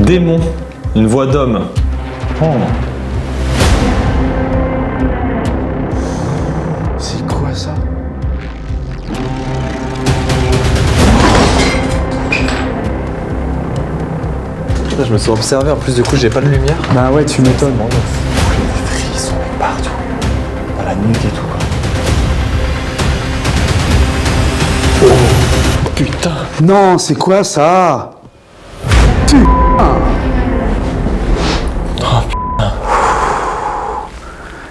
démon, une voix d'homme. Oh. C'est quoi ça? Putain, je me suis observé, en plus du coup j'ai pas de lumière. Bah ouais, tu m'étonnes. J'ai des frissons partout. Dans la nuque et tout. Oh, putain. Non, c'est quoi ça?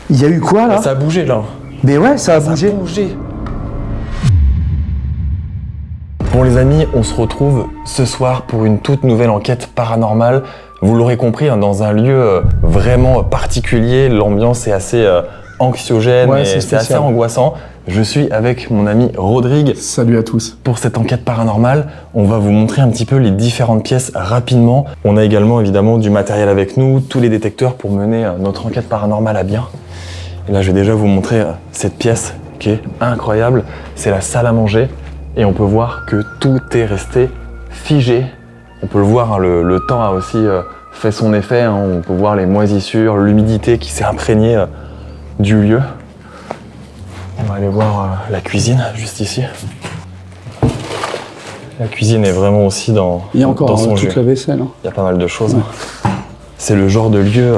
Il y a eu quoi là? Ça a bougé là. Mais ouais, ça a bougé. Bon les amis, on se retrouve ce soir pour une toute nouvelle enquête paranormale. Vous l'aurez compris, hein, dans un lieu vraiment particulier, l'ambiance est assez anxiogène Ouais, et c'est c'est assez spécial. angoissant. Je suis avec mon ami Rodrigue. Salut à tous. Pour cette enquête paranormale, on va vous montrer un petit peu les différentes pièces rapidement. On a également évidemment du matériel avec nous, tous les détecteurs pour mener notre enquête paranormale à bien. Et là, je vais déjà vous montrer cette pièce qui est incroyable. C'est la salle à manger et on peut voir que tout est resté figé. On peut le voir, hein, le temps a aussi fait son effet. Hein. On peut voir les moisissures, l'humidité qui s'est imprégnée du lieu. On va aller voir la cuisine, juste ici. La cuisine est vraiment aussi dans Il y a encore dans son toute jus. la vaisselle. Hein. Il y a pas mal de choses. C'est le genre de lieu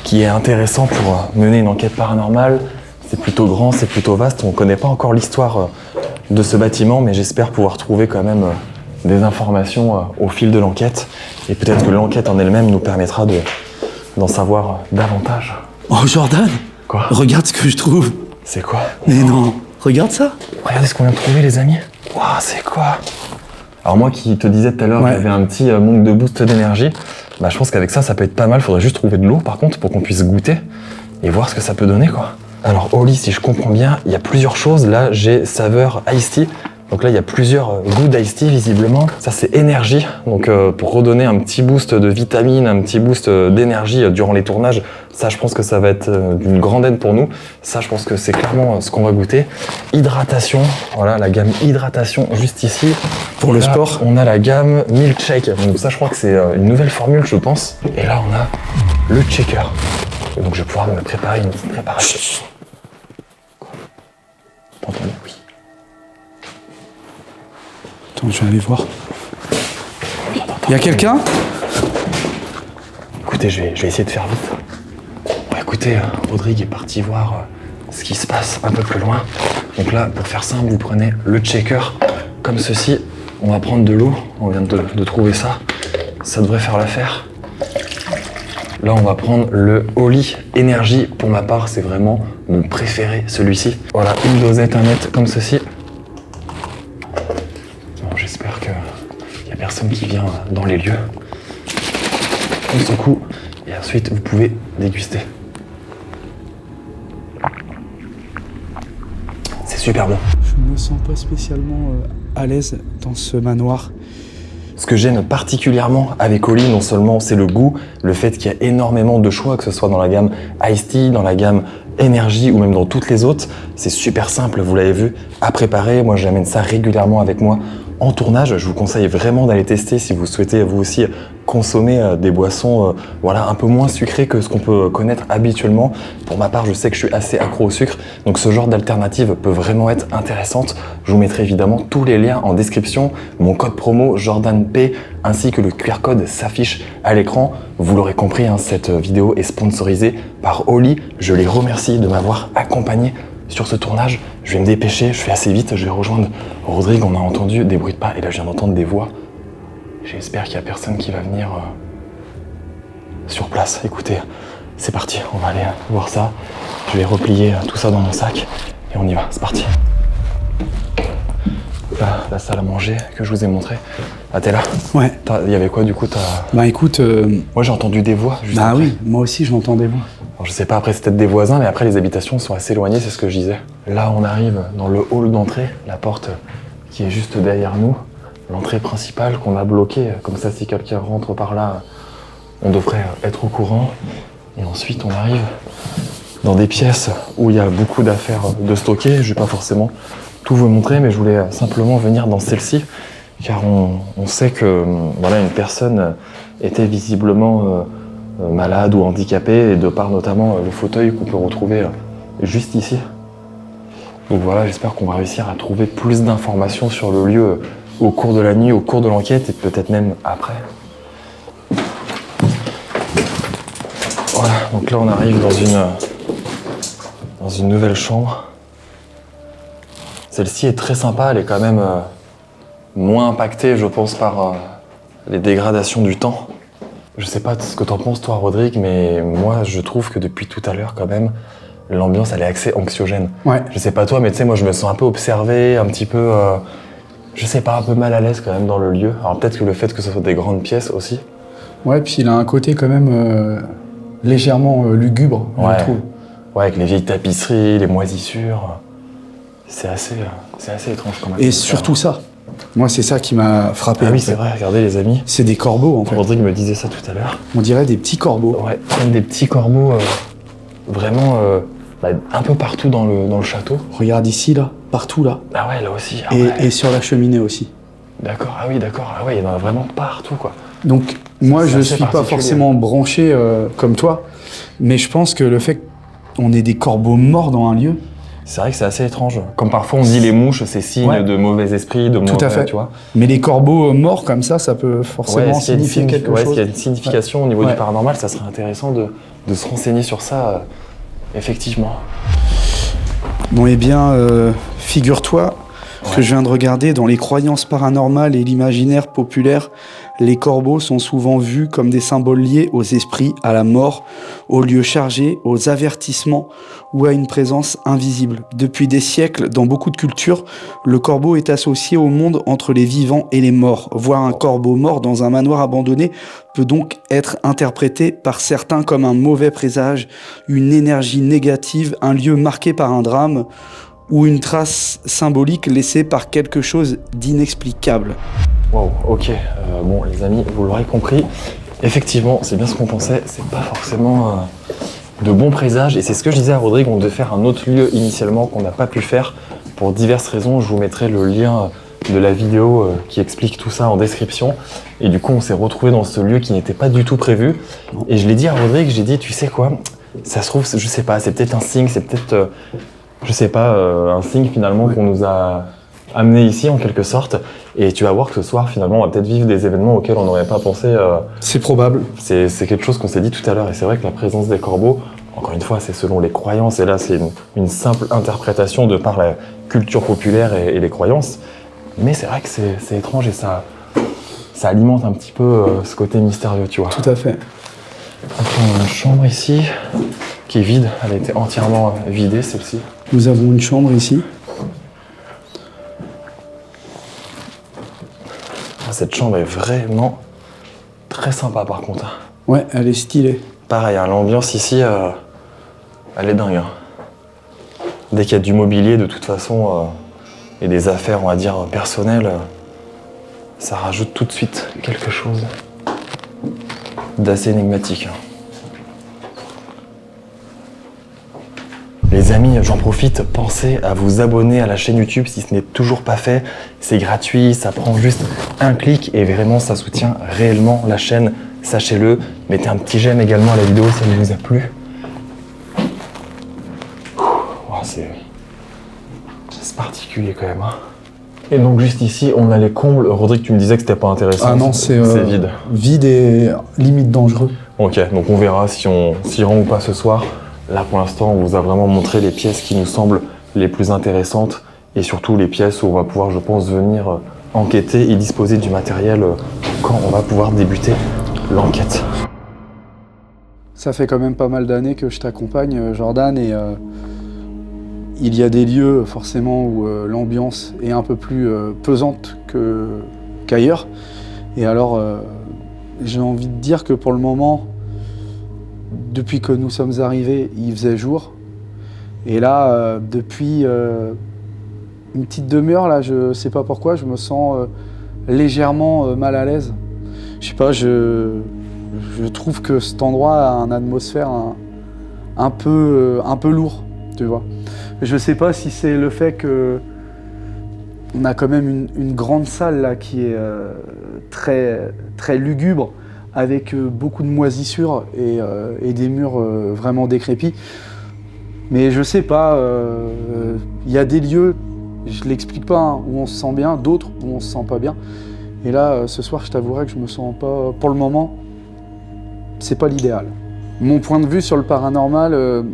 qui est intéressant pour mener une enquête paranormale. C'est plutôt grand, c'est plutôt vaste. On ne connaît pas encore l'histoire de ce bâtiment, mais j'espère pouvoir trouver quand même des informations au fil de l'enquête. Et peut-être que l'enquête en elle-même nous permettra d'en savoir davantage. Oh Jordan, Quoi? regarde ce que je trouve. C'est quoi? Mais non, regarde ça. Regardez ce qu'on vient de trouver, les amis. Waouh, c'est quoi? Alors moi qui te disais tout à l'heure Ouais. qu'il y avait un petit manque de boost d'énergie, bah je pense qu'avec ça, ça peut être pas mal. Faudrait juste trouver de l'eau par contre pour qu'on puisse goûter et voir ce que ça peut donner quoi. Alors au lit, si je comprends bien, il y a plusieurs choses. Là, j'ai saveur iced tea. Donc là, il y a plusieurs goûts d'iced tea visiblement. Ça, c'est énergie. Donc pour redonner un petit boost de vitamines, un petit boost d'énergie durant les tournages. Ça, je pense que ça va être d'une grande aide pour nous. Ça, je pense que c'est clairement ce qu'on va goûter. Hydratation. Voilà, la gamme hydratation juste ici. Pour le Là, sport. on a la gamme milkshake. Donc ça, je crois que c'est une nouvelle formule, je pense. Et là, on a le shaker. Et donc je vais pouvoir me préparer une petite préparation. T'entends le bruit? Attends, je vais aller voir. Il y a quelqu'un? Écoutez, je vais essayer de faire vite. Bon, écoutez, Rodrigue est parti voir ce qui se passe un peu plus loin. Donc là, pour faire simple, vous prenez le shaker comme ceci. On va prendre de l'eau. On vient de trouver ça. Ça devrait faire l'affaire. Là, on va prendre le Oli Energy. Pour ma part, c'est vraiment mon préféré, celui-ci. Voilà, une dosette, un net comme ceci. Bon, j'espère qu'il n'y a personne qui vient dans les lieux. On secoue et ensuite vous pouvez déguster. C'est super bon. Je me sens pas spécialement à l'aise dans ce manoir. Ce que j'aime particulièrement avec Oli, non seulement c'est le goût, le fait qu'il y a énormément de choix, que ce soit dans la gamme Iced Tea, dans la gamme Energy ou même dans toutes les autres, c'est super simple, vous l'avez vu, à préparer. Moi, j'amène ça régulièrement avec moi en tournage. Je vous conseille vraiment d'aller tester si vous souhaitez vous aussi consommer des boissons voilà, un peu moins sucrées que ce qu'on peut connaître habituellement. Pour ma part, je sais que je suis assez accro au sucre, donc ce genre d'alternative peut vraiment être intéressante. Je vous mettrai évidemment tous les liens en description, mon code promo JordanP ainsi que le QR code s'affiche à l'écran. Vous l'aurez compris, hein, cette vidéo est sponsorisée par Oli. Je les remercie de m'avoir accompagné sur ce tournage. Je vais me dépêcher, je fais assez vite, je vais rejoindre Rodrigue. On a entendu des bruits de pas et là je viens d'entendre des voix. J'espère qu'il n'y a personne qui va venir sur place. Écoutez, c'est parti, on va aller voir ça. Je vais replier tout ça dans mon sac et on y va, c'est parti. Là, la salle à manger que je vous ai montré. Ah, t'es là? Ouais. Il y avait quoi du coup? Bah écoute, Moi j'ai entendu des voix juste bah après. oui, moi aussi je l'entends des voix. Alors, je sais pas, après c'est peut-être des voisins, mais après les habitations sont assez éloignées, c'est ce que je disais. Là on arrive dans le hall d'entrée, la porte qui est juste derrière nous, l'entrée principale qu'on a bloquée, comme ça si quelqu'un rentre par là, on devrait être au courant. Et ensuite on arrive dans des pièces où il y a beaucoup d'affaires de stocker. Je vais pas forcément tout vous montrer, mais je voulais simplement venir dans celle-ci, car on sait que voilà, une personne était visiblement malade ou handicapé, et de par notamment le fauteuil qu'on peut retrouver juste ici. Donc voilà, j'espère qu'on va réussir à trouver plus d'informations sur le lieu au cours de la nuit, au cours de l'enquête et peut-être même après. Voilà, donc là on arrive dans une nouvelle chambre. Celle-ci est très sympa, elle est quand même moins impactée, je pense, par les dégradations du temps. Je sais pas ce que t'en penses toi, Rodrigue, mais moi je trouve que depuis tout à l'heure quand même, l'ambiance elle est assez anxiogène. Ouais. Je sais pas toi, mais tu sais, moi je me sens un peu observé, un petit peu, je sais pas, un peu mal à l'aise quand même dans le lieu. Alors peut-être que le fait que ce soit des grandes pièces aussi. Ouais, puis il a un côté quand même légèrement lugubre, je trouve. Ouais, avec les vieilles tapisseries, les moisissures. C'est assez étrange quand même. Et surtout ça. Moi, c'est ça qui m'a frappé. Ah oui, c'est vrai, regardez les amis. C'est des corbeaux, en fait. Rodrigue me disait ça tout à l'heure. On dirait des petits corbeaux. Ouais, comme des petits corbeaux vraiment un peu partout dans le château. Regarde ici, là, partout, là. Ah ouais, là aussi. Ah Et, ouais. et sur la cheminée aussi. D'accord, ah oui, d'accord. Ah ouais, il y en a vraiment partout, quoi. Donc, moi, C'est je assez suis pas particulier. forcément branché comme toi, mais je pense que le fait qu'on ait des corbeaux morts dans un lieu, C'est vrai que c'est assez étrange. Comme parfois on dit les mouches, c'est signe Ouais. de mauvais esprit, de Tout mauvais, à fait. tu vois. mais les corbeaux morts comme ça peut forcément est-ce qu'il y a une signifier quelque est-ce chose. qu'il y a une signification au niveau Ouais. du paranormal, ça serait intéressant de se renseigner sur ça, effectivement. Bon, eh bien, figure-toi que je viens de regarder dans les croyances paranormales et l'imaginaire populaire, les corbeaux sont souvent vus comme des symboles liés aux esprits, à la mort, aux lieux chargés, aux avertissements ou à une présence invisible. Depuis des siècles, dans beaucoup de cultures, le corbeau est associé au monde entre les vivants et les morts. Voir un corbeau mort dans un manoir abandonné peut donc être interprété par certains comme un mauvais présage, une énergie négative, un lieu marqué par un drame ou une trace symbolique laissée par quelque chose d'inexplicable. Wow, ok. Bon, les amis, vous l'aurez compris. Effectivement, c'est bien ce qu'on pensait. C'est pas forcément de bons présages. Et c'est ce que je disais à Rodrigue, on devait faire un autre lieu initialement qu'on n'a pas pu faire pour diverses raisons. Je vous mettrai le lien de la vidéo qui explique tout ça en description. Et du coup, on s'est retrouvé dans ce lieu qui n'était pas du tout prévu. Et je l'ai dit à Rodrigue, j'ai dit, tu sais quoi, ça se trouve, je sais pas, c'est peut-être un signe, c'est peut-être, je sais pas, un signe finalement qu'on nous a amené ici en quelque sorte. Et tu vas voir que ce soir, finalement, on va peut-être vivre des événements auxquels on n'aurait pas pensé. C'est probable. C'est quelque chose qu'on s'est dit tout à l'heure. Et c'est vrai que la présence des corbeaux, encore une fois, c'est selon les croyances. Et là, c'est une simple interprétation de par la culture populaire et les croyances. Mais c'est vrai que c'est étrange et ça alimente un petit peu ce côté mystérieux, tu vois. Tout à fait. Donc, on a une chambre ici qui est vide. Elle a été entièrement vidée, celle-ci. Nous avons une chambre ici. Cette chambre est vraiment très sympa par contre. Ouais, elle est stylée. Pareil, hein, l'ambiance ici, elle est dingue. Hein. Dès qu'il y a du mobilier, de toute façon, et des affaires, on va dire, personnelles, ça rajoute tout de suite quelque chose d'assez énigmatique. Les amis, j'en profite, pensez à vous abonner à la chaîne YouTube si ce n'est toujours pas fait. C'est gratuit, ça prend juste un clic et vraiment ça soutient réellement la chaîne, sachez-le. Mettez un petit j'aime également à la vidéo si elle vous a plu. Oh, c'est particulier quand même. Hein. Et donc juste ici, on a les combles. Rodrigue, tu me disais que c'était pas intéressant. Ah non, c'est vide. Vide et limite dangereux. Ok, donc on verra si on s'y rend ou pas ce soir. Là, pour l'instant, on vous a vraiment montré les pièces qui nous semblent les plus intéressantes et surtout les pièces où on va pouvoir, je pense, venir enquêter et disposer du matériel quand on va pouvoir débuter l'enquête. Ça fait quand même pas mal d'années que je t'accompagne, Jordan, et il y a des lieux forcément où l'ambiance est un peu plus pesante qu'ailleurs. Et alors, j'ai envie de dire que pour le moment, depuis que nous sommes arrivés, il faisait jour. Et là, depuis une petite demi-heure, là, je sais pas pourquoi, je me sens légèrement mal à l'aise. Je sais pas, je trouve que cet endroit a une atmosphère un peu lourd, tu vois. Je sais pas si c'est le fait que on a quand même une grande salle là qui est très lugubre, avec beaucoup de moisissures et des murs vraiment décrépits. Mais je sais pas, il y a des lieux, je l'explique pas, hein, où on se sent bien, d'autres où on se sent pas bien. Et là, ce soir, je t'avouerai que je me sens pas, pour le moment, c'est pas l'idéal. Mon point de vue sur le paranormal,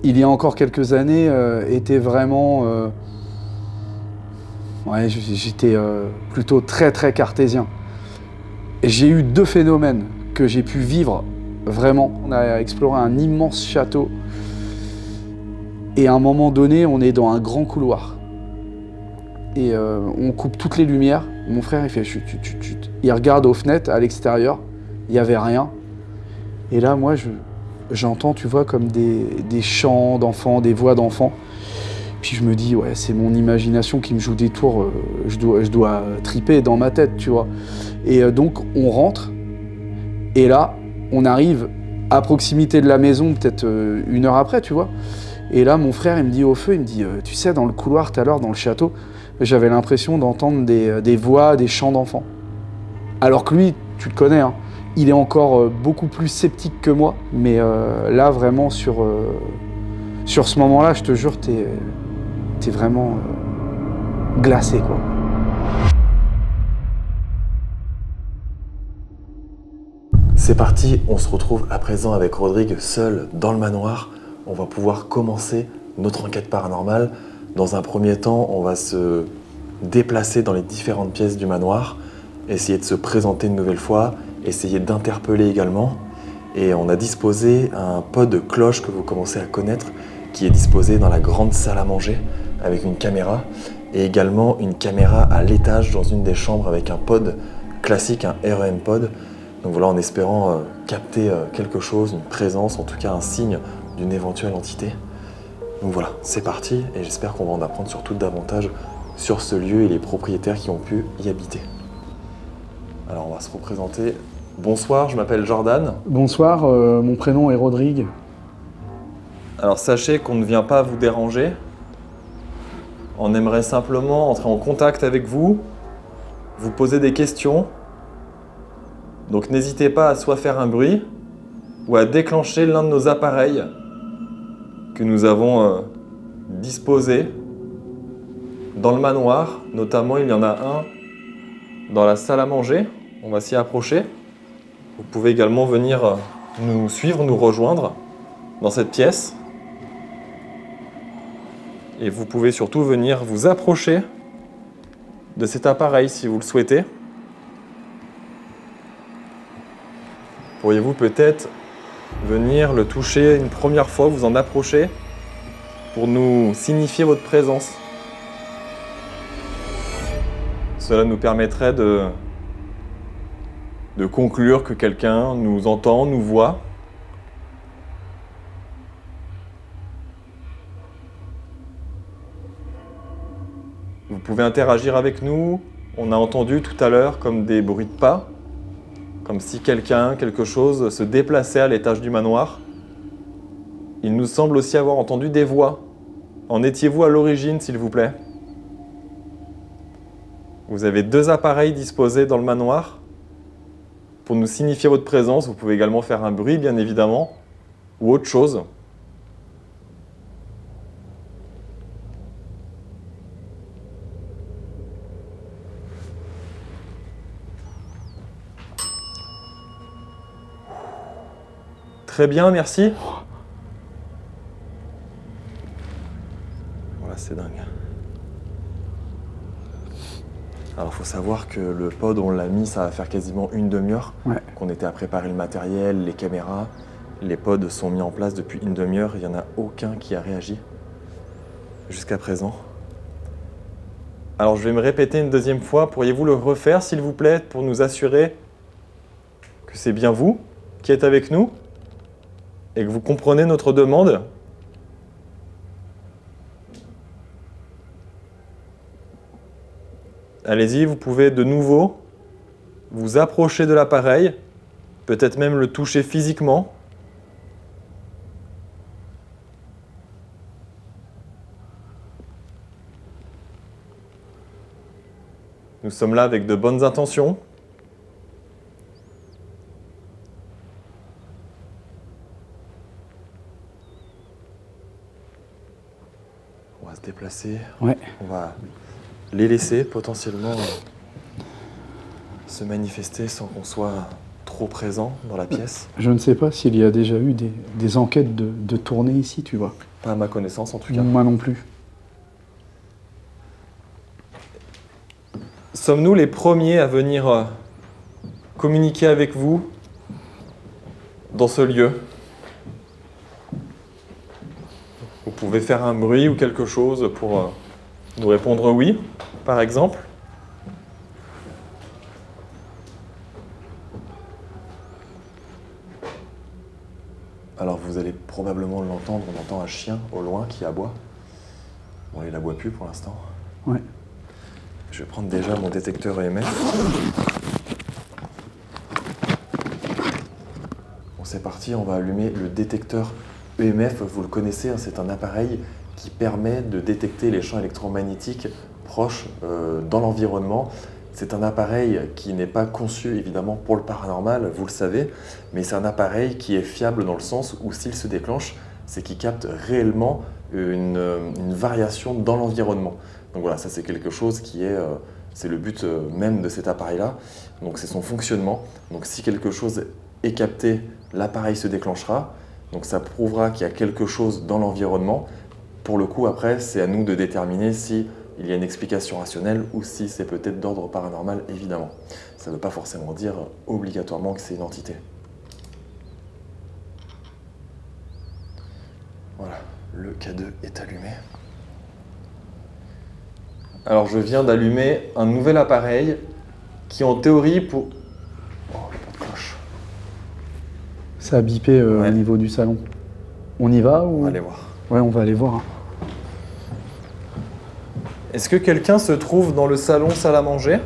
il y a encore quelques années, était vraiment... ouais, j'étais plutôt très très cartésien. J'ai eu 2 phénomènes que j'ai pu vivre vraiment. On a exploré un immense château et à un moment donné, on est dans un grand couloir. Et on coupe toutes les lumières. Mon frère, il fait chut, chut, chut, chut. Il regarde aux fenêtres à l'extérieur, il n'y avait rien. Et là, moi, j'entends, tu vois, comme des chants d'enfants, des voix d'enfants. Puis je me dis, ouais, c'est mon imagination qui me joue des tours, je dois triper dans ma tête, tu vois. Et donc, on rentre, et là, on arrive à proximité de la maison, peut-être 1 heure après, tu vois. Et là, mon frère, il me dit au feu, il me dit, tu sais, dans le couloir, tout à l'heure, dans le château, j'avais l'impression d'entendre des voix, des chants d'enfants. Alors que lui, tu le connais, hein, il est encore beaucoup plus sceptique que moi, mais là, vraiment, sur ce moment-là, je te jure, t'es vraiment glacé, quoi. C'est parti, on se retrouve à présent avec Rodrigue seul dans le manoir. On va pouvoir commencer notre enquête paranormale. Dans un premier temps, on va se déplacer dans les différentes pièces du manoir, essayer de se présenter une nouvelle fois, essayer d'interpeller également. Et on a disposé un pod de cloche que vous commencez à connaître, qui est disposé dans la grande salle à manger avec une caméra et également une caméra à l'étage dans une des chambres avec un pod classique, un REM pod. Donc voilà, en espérant capter quelque chose, une présence, en tout cas un signe d'une éventuelle entité. Donc voilà, c'est parti et j'espère qu'on va en apprendre surtout davantage sur ce lieu et les propriétaires qui ont pu y habiter. Alors on va se représenter. Bonsoir, je m'appelle Jordan. Bonsoir, mon prénom est Rodrigue. Alors sachez qu'on ne vient pas vous déranger. On aimerait simplement entrer en contact avec vous, vous poser des questions. Donc n'hésitez pas à soit faire un bruit ou à déclencher l'un de nos appareils que nous avons disposés dans le manoir. Notamment, il y en a un dans la salle à manger. On va s'y approcher. Vous pouvez également venir nous suivre, nous rejoindre dans cette pièce. Et vous pouvez surtout venir vous approcher de cet appareil si vous le souhaitez. Pourriez-vous peut-être venir le toucher une première fois, vous en approcher pour nous signifier votre présence. Cela nous permettrait de conclure que quelqu'un nous entend, nous voit. Vous pouvez interagir avec nous. On a entendu tout à l'heure comme des bruits de pas, comme si quelqu'un, quelque chose se déplaçait à l'étage du manoir. Il nous semble aussi avoir entendu des voix. En étiez-vous à l'origine, s'il vous plaît ? Vous avez 2 appareils disposés dans le manoir pour nous signifier votre présence. Vous pouvez également faire un bruit, bien évidemment, ou autre chose. Très bien, merci. Voilà, c'est dingue. Alors, il faut savoir que le pod, on l'a mis, ça va faire quasiment une demi-heure. Ouais. Qu'on était à préparer le matériel, les caméras. Les pods sont mis en place depuis une demi-heure. Il n'y en a aucun qui a réagi jusqu'à présent. Alors, je vais me répéter une deuxième fois. Pourriez-vous le refaire, s'il vous plaît, pour nous assurer que c'est bien vous qui êtes avec nous ? Et que vous comprenez notre demande. Allez-y, vous pouvez de nouveau vous approcher de l'appareil, peut-être même le toucher physiquement. Nous sommes là avec de bonnes intentions. déplacer. Ouais. On va les laisser potentiellement se manifester sans qu'on soit trop présent dans la pièce. Je ne sais pas s'il y a déjà eu des enquêtes de tournée ici, tu vois. Pas à ma connaissance en tout cas. Moi non plus. Sommes-nous les premiers à venir communiquer avec vous dans ce lieu? Vous pouvez faire un bruit ou quelque chose pour nous répondre oui, par exemple. Alors vous allez probablement l'entendre, on entend un chien au loin qui aboie. Bon, il aboie plus pour l'instant. Ouais. Je vais prendre déjà mon détecteur EMF. Bon, c'est parti, on va allumer le détecteur EMF. Vous le connaissez, hein, c'est un appareil qui permet de détecter les champs électromagnétiques proches dans l'environnement. C'est un appareil qui n'est pas conçu évidemment pour le paranormal, vous le savez, mais c'est un appareil qui est fiable dans le sens où s'il se déclenche, c'est qu'il capte réellement une variation dans l'environnement. Donc voilà, ça c'est quelque chose qui est, c'est le but même de cet appareil-là. Donc c'est son fonctionnement. Donc si quelque chose est capté, l'appareil se déclenchera. Donc ça prouvera qu'il y a quelque chose dans l'environnement. Pour le coup, après, c'est à nous de déterminer si il y a une explication rationnelle ou si c'est peut-être d'ordre paranormal, évidemment. Ça ne veut pas forcément dire obligatoirement que c'est une entité. Voilà, le K2 est allumé. Alors je viens d'allumer un nouvel appareil qui en théorie pour... Oh, pas de cloche. Ça a bipé Ouais. au niveau du salon. On y va ou... On va aller voir. Ouais, on va aller voir. Hein. Est-ce que quelqu'un se trouve dans le salon salle à manger?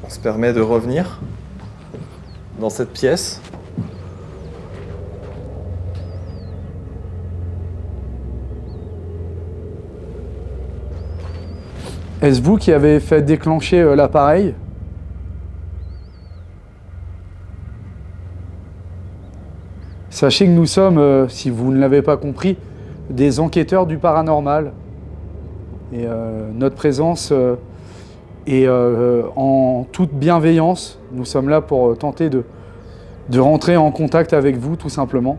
On se permet de revenir dans cette pièce. Est-ce vous qui avez fait déclencher l'appareil? Sachez que nous sommes, si vous ne l'avez pas compris, des enquêteurs du paranormal. Et notre présence est en toute bienveillance. Nous sommes là pour tenter de rentrer en contact avec vous, tout simplement.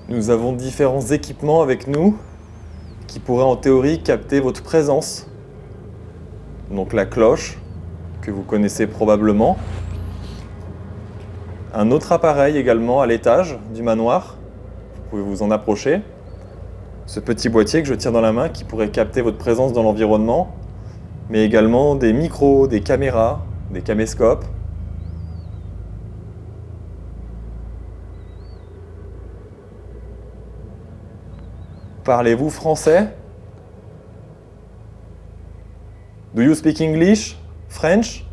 Nous avons différents équipements avec nous qui pourraient en théorie capter votre présence. Donc la cloche, que vous connaissez probablement. Un autre appareil également à l'étage du manoir. Vous pouvez vous en approcher. Ce petit boîtier que je tiens dans la main qui pourrait capter votre présence dans l'environnement. Mais également des micros, des caméras, des caméscopes. Parlez-vous français? Do you speak English? French?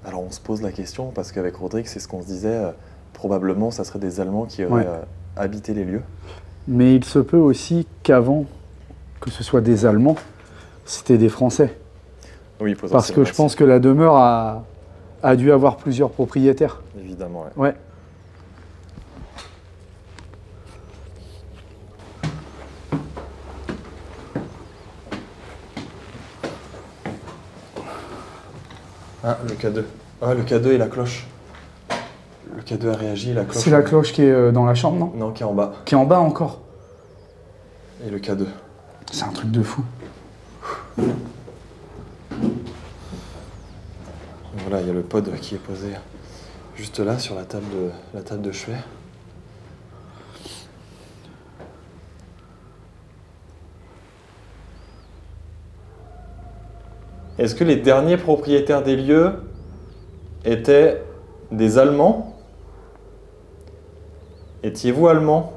Alors on se pose la question parce qu'avec Rodrigue, c'est ce qu'on se disait, probablement ça serait des Allemands qui auraient habité les lieux. Mais il se peut aussi qu'avant que ce soit des Allemands, c'était des Français. Oui, Parce que je pense que la demeure a dû avoir plusieurs propriétaires. Évidemment, ouais. Ouais. Ah, le K2. Ah, le K2 et la cloche. Le K2 a réagi, la cloche... C'est la cloche qui est dans la chambre, non? Non, qui est en bas. Qui est en bas encore. Et le K2. C'est un truc de fou. Voilà, il y a le pod qui est posé juste là, sur la table de chevet. Est-ce que les derniers propriétaires des lieux étaient des Allemands? Étiez-vous allemand?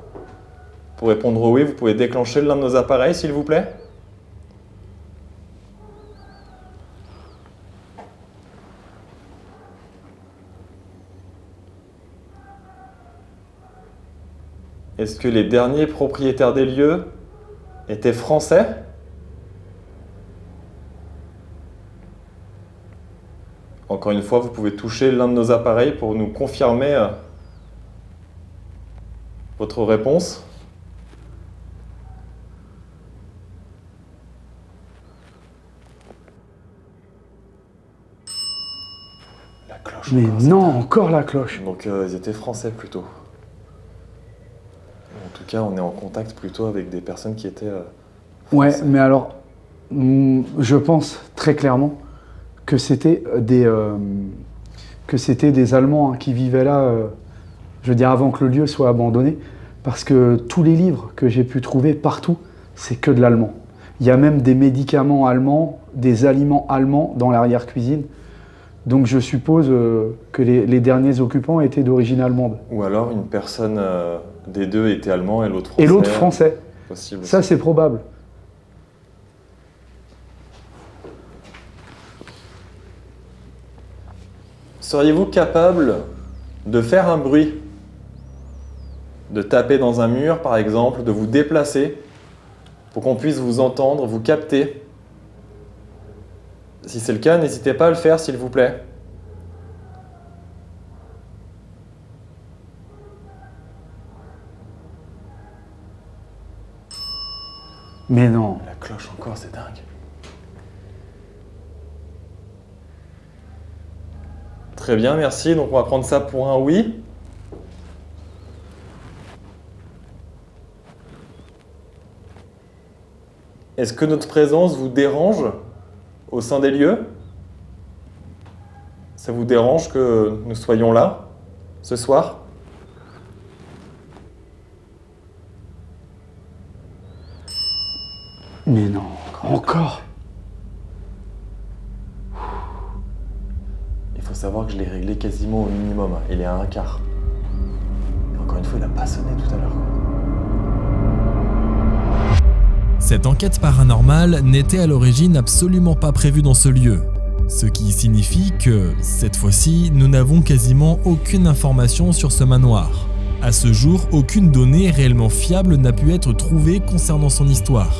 Pour répondre oui, vous pouvez déclencher l'un de nos appareils, s'il vous plaît. est-ce que les derniers propriétaires des lieux étaient français? Encore une fois, vous pouvez toucher l'un de nos appareils pour nous confirmer votre réponse. La cloche. Mais encore, non, c'est encore la cloche. dingue. Donc ils étaient français plutôt. En tout cas, on est en contact plutôt avec des personnes qui étaient Ouais, français. mais alors, je pense très clairement que c'était des Allemands, hein, qui vivaient là, je veux dire, avant que le lieu soit abandonné, parce que tous les livres que j'ai pu trouver partout, c'est que de l'allemand. Il y a même des médicaments allemands, des aliments allemands dans l'arrière-cuisine. Donc je suppose que les derniers occupants étaient d'origine allemande. Ou alors une personne des deux était allemand et l'autre français. Et l'autre français. Possible. Ça, c'est probable. Seriez-vous capable de faire un bruit? De taper dans un mur, par exemple, de vous déplacer pour qu'on puisse vous entendre, vous capter? Si c'est le cas, n'hésitez pas à le faire, s'il vous plaît. Mais non. La cloche encore, c'est dingue. Très bien, merci. Donc on va prendre ça pour un oui. Est-ce que notre présence vous dérange au sein des lieux? Ça vous dérange que nous soyons là ce soir? Mais non. Encore. Il faut savoir que je l'ai réglé quasiment au minimum. Il est à un quart. Et encore une fois, il n'a pas sonné tout à l'heure. Cette enquête paranormale n'était à l'origine absolument pas prévue dans ce lieu. Ce qui signifie que, cette fois-ci, nous n'avons quasiment aucune information sur ce manoir. À ce jour, aucune donnée réellement fiable n'a pu être trouvée concernant son histoire.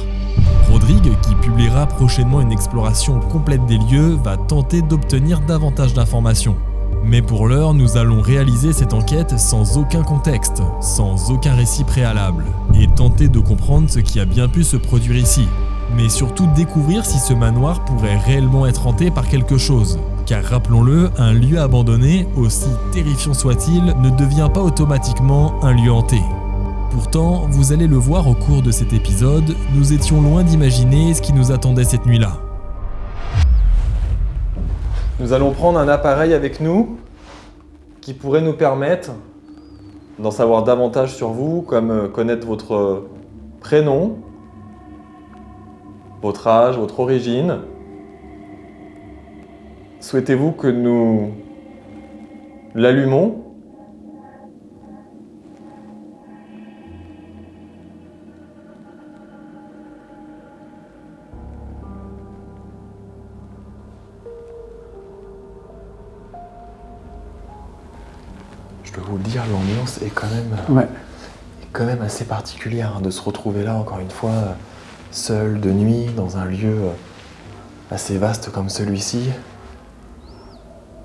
Rodrigue, qui publiera prochainement une exploration complète des lieux, va tenter d'obtenir davantage d'informations. Mais pour l'heure, nous allons réaliser cette enquête sans aucun contexte, sans aucun récit préalable, et tenter de comprendre ce qui a bien pu se produire ici. Mais surtout découvrir si ce manoir pourrait réellement être hanté par quelque chose. Car rappelons-le, un lieu abandonné, aussi terrifiant soit-il, ne devient pas automatiquement un lieu hanté. Pourtant, vous allez le voir au cours de cet épisode, nous étions loin d'imaginer ce qui nous attendait cette nuit-là. Nous allons prendre un appareil avec nous qui pourrait nous permettre d'en savoir davantage sur vous, comme connaître votre prénom, votre âge, votre origine. Souhaitez-vous que nous l'allumons ? Je dois vous le dire, l'ambiance est quand même assez particulière, hein, de se retrouver là, encore une fois, seul, de nuit, dans un lieu assez vaste comme celui-ci,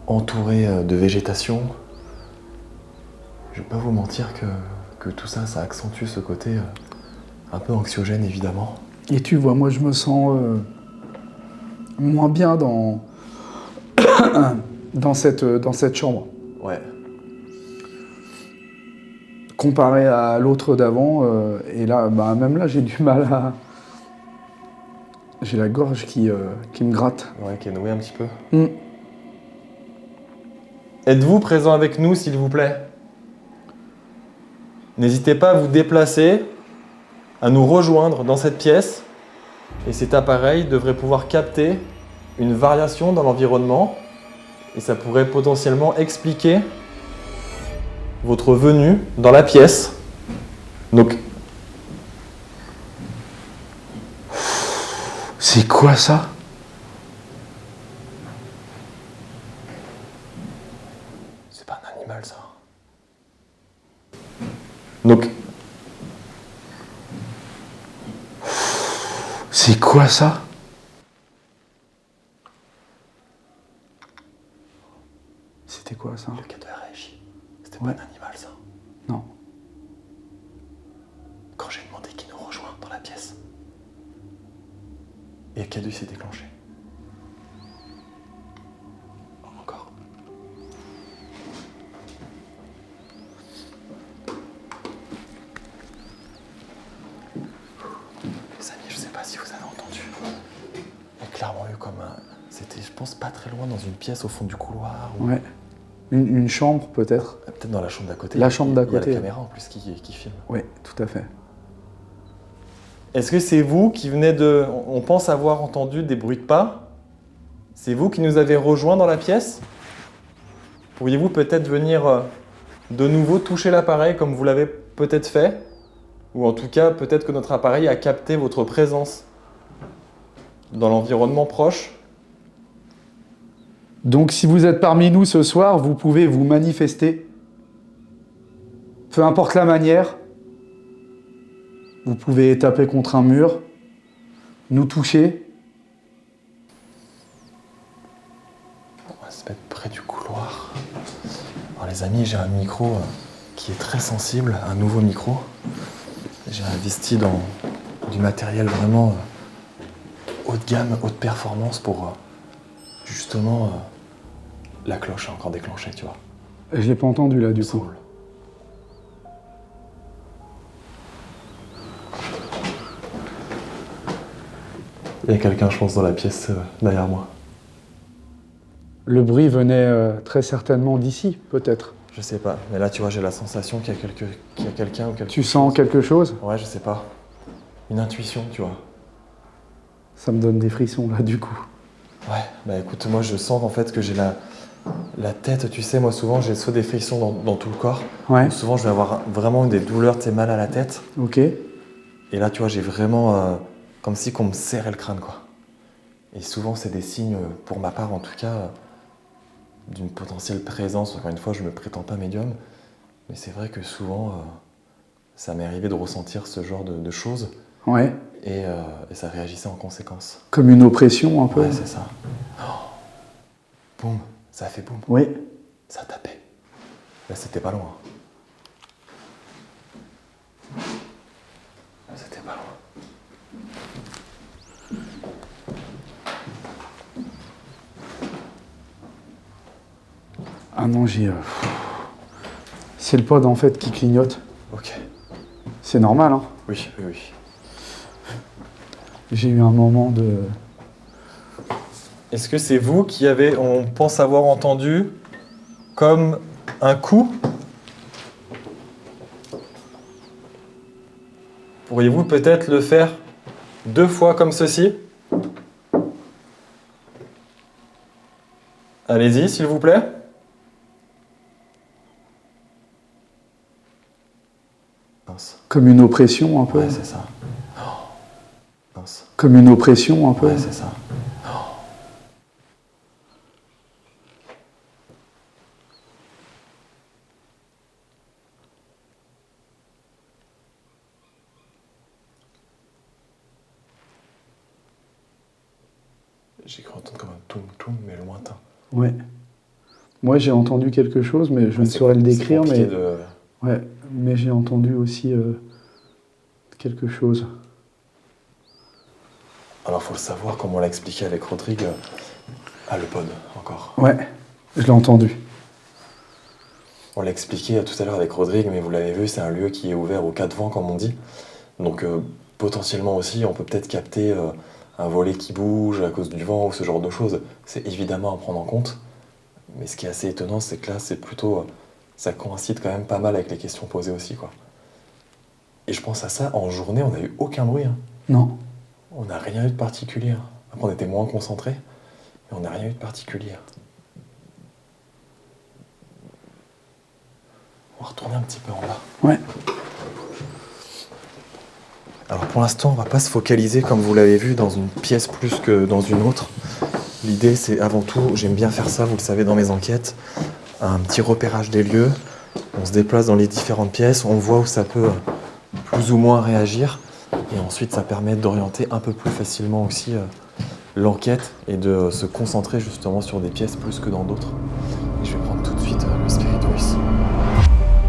entouré de végétation. Je vais pas vous mentir que tout ça, ça accentue ce côté un peu anxiogène, évidemment. Et tu vois, moi je me sens moins bien dans, dans cette chambre. Ouais. Comparé à l'autre d'avant, et là, même là, j'ai du mal à... J'ai la gorge qui me gratte. Ouais, qui est nouée un petit peu. Mm. Êtes-vous présent avec nous, s'il vous plaît? N'hésitez pas à vous déplacer, à nous rejoindre dans cette pièce. Et cet appareil devrait pouvoir capter une variation dans l'environnement. Et ça pourrait potentiellement expliquer votre venue dans la pièce. Donc, C'est quoi ça? c'est pas un animal, ça. Donc, C'est quoi ça? C'était quoi ça? Le cas de RJ. C'était Ouais. pas un animal, ça. Non. Quand j'ai demandé qui nous rejoint dans la pièce. Et Cadu s'est déclenché. Encore. Les amis, je sais pas si vous avez entendu. Il y a clairement eu comme un... C'était, je pense, pas très loin dans une pièce au fond du couloir. Ou... Ouais. Une chambre peut-être? Peut-être dans la chambre d'à côté. La chambre d'à Il y a côté. la caméra en plus qui filme. Oui, tout à fait. Est-ce que c'est vous qui venez de... On pense avoir entendu des bruits de pas. C'est vous qui nous avez rejoints dans la pièce? Pourriez-vous peut-être venir de nouveau toucher l'appareil comme vous l'avez peut-être fait? Ou en tout cas, peut-être que notre appareil a capté votre présence dans l'environnement proche? Donc si vous êtes parmi nous ce soir, vous pouvez vous manifester. Peu importe la manière. Vous pouvez taper contre un mur, nous toucher. On va se mettre près du couloir. Alors les amis, j'ai un micro qui est très sensible, un nouveau micro. J'ai investi dans du matériel vraiment haut de gamme, haute performance pour justement la cloche a encore déclenché, tu vois. Je l'ai pas entendu là du coup. Saoul. Il y a quelqu'un, je pense, dans la pièce derrière moi. Le bruit venait très certainement d'ici, peut-être. Je sais pas, mais là, tu vois, j'ai la sensation qu'il y a quelqu'un ou quelque Tu chose. sens quelque chose? Ouais, je sais pas. Une intuition, tu vois. Ça me donne des frissons là du coup. Ouais, bah écoute, moi, je sens en fait que j'ai la tête, tu sais, moi, souvent, j'ai soit des frictions dans tout le corps. Ouais, Ou souvent, je vais avoir vraiment des douleurs, tu sais, mal à la tête. ok. Et là, tu vois, j'ai vraiment comme si qu'on me serrait le crâne, quoi. Et souvent, c'est des signes, pour ma part en tout cas, d'une potentielle présence. Encore une fois, je ne me prétends pas médium, mais c'est vrai que souvent, ça m'est arrivé de ressentir ce genre de choses Ouais. et ça réagissait en conséquence. Comme une oppression un peu. Ouais, c'est ça. Oh. Boum, ça a fait boum, Oui. ça tapait. Là, c'était pas loin. Là, c'était pas loin. Ah non, c'est le pod en fait qui clignote. Ok. C'est normal, hein. Oui, oui, oui. J'ai eu un moment de... Est-ce que c'est vous qui avez, on pense avoir entendu, comme un coup? Pourriez-vous peut-être le faire 2 fois comme ceci? Allez-y, s'il vous plaît. Mince. Comme une oppression un peu. Ouais, c'est ça. Oh. Mince. Comme une oppression un peu. Ouais, c'est ça. J'ai cru entendre comme un toum-toum, mais lointain. Ouais. Moi j'ai entendu quelque chose, mais je ne C'est- saurais le c'est décrire, compliqué mais... de- Ouais, mais j'ai entendu aussi quelque chose. Alors, faut le savoir, comme on l'a expliqué avec Rodrigue, le pod, encore. Ouais, je l'ai entendu. On l'a expliqué tout à l'heure avec Rodrigue, mais vous l'avez vu, c'est un lieu qui est ouvert aux 4 vents, comme on dit. Donc, potentiellement aussi, on peut peut-être capter un volet qui bouge à cause du vent ou ce genre de choses. C'est évidemment à prendre en compte. Mais ce qui est assez étonnant, c'est que là, c'est plutôt... ça coïncide quand même pas mal avec les questions posées aussi, quoi. Et je pense à ça, en journée, on n'a eu aucun bruit. Hein. Non. On n'a rien eu de particulier. Hein. Après, on était moins concentrés, mais on n'a rien eu de particulier. On va retourner un petit peu en bas. Ouais. Alors pour l'instant, on va pas se focaliser, comme vous l'avez vu, dans une pièce plus que dans une autre. L'idée, c'est avant tout, j'aime bien faire ça, vous le savez, dans mes enquêtes, un petit repérage des lieux. On se déplace dans les différentes pièces, on voit où ça peut plus ou moins réagir. Et ensuite, ça permet d'orienter un peu plus facilement aussi l'enquête et de se concentrer justement sur des pièces plus que dans d'autres. Et je vais prendre tout de suite le Spirit Voice.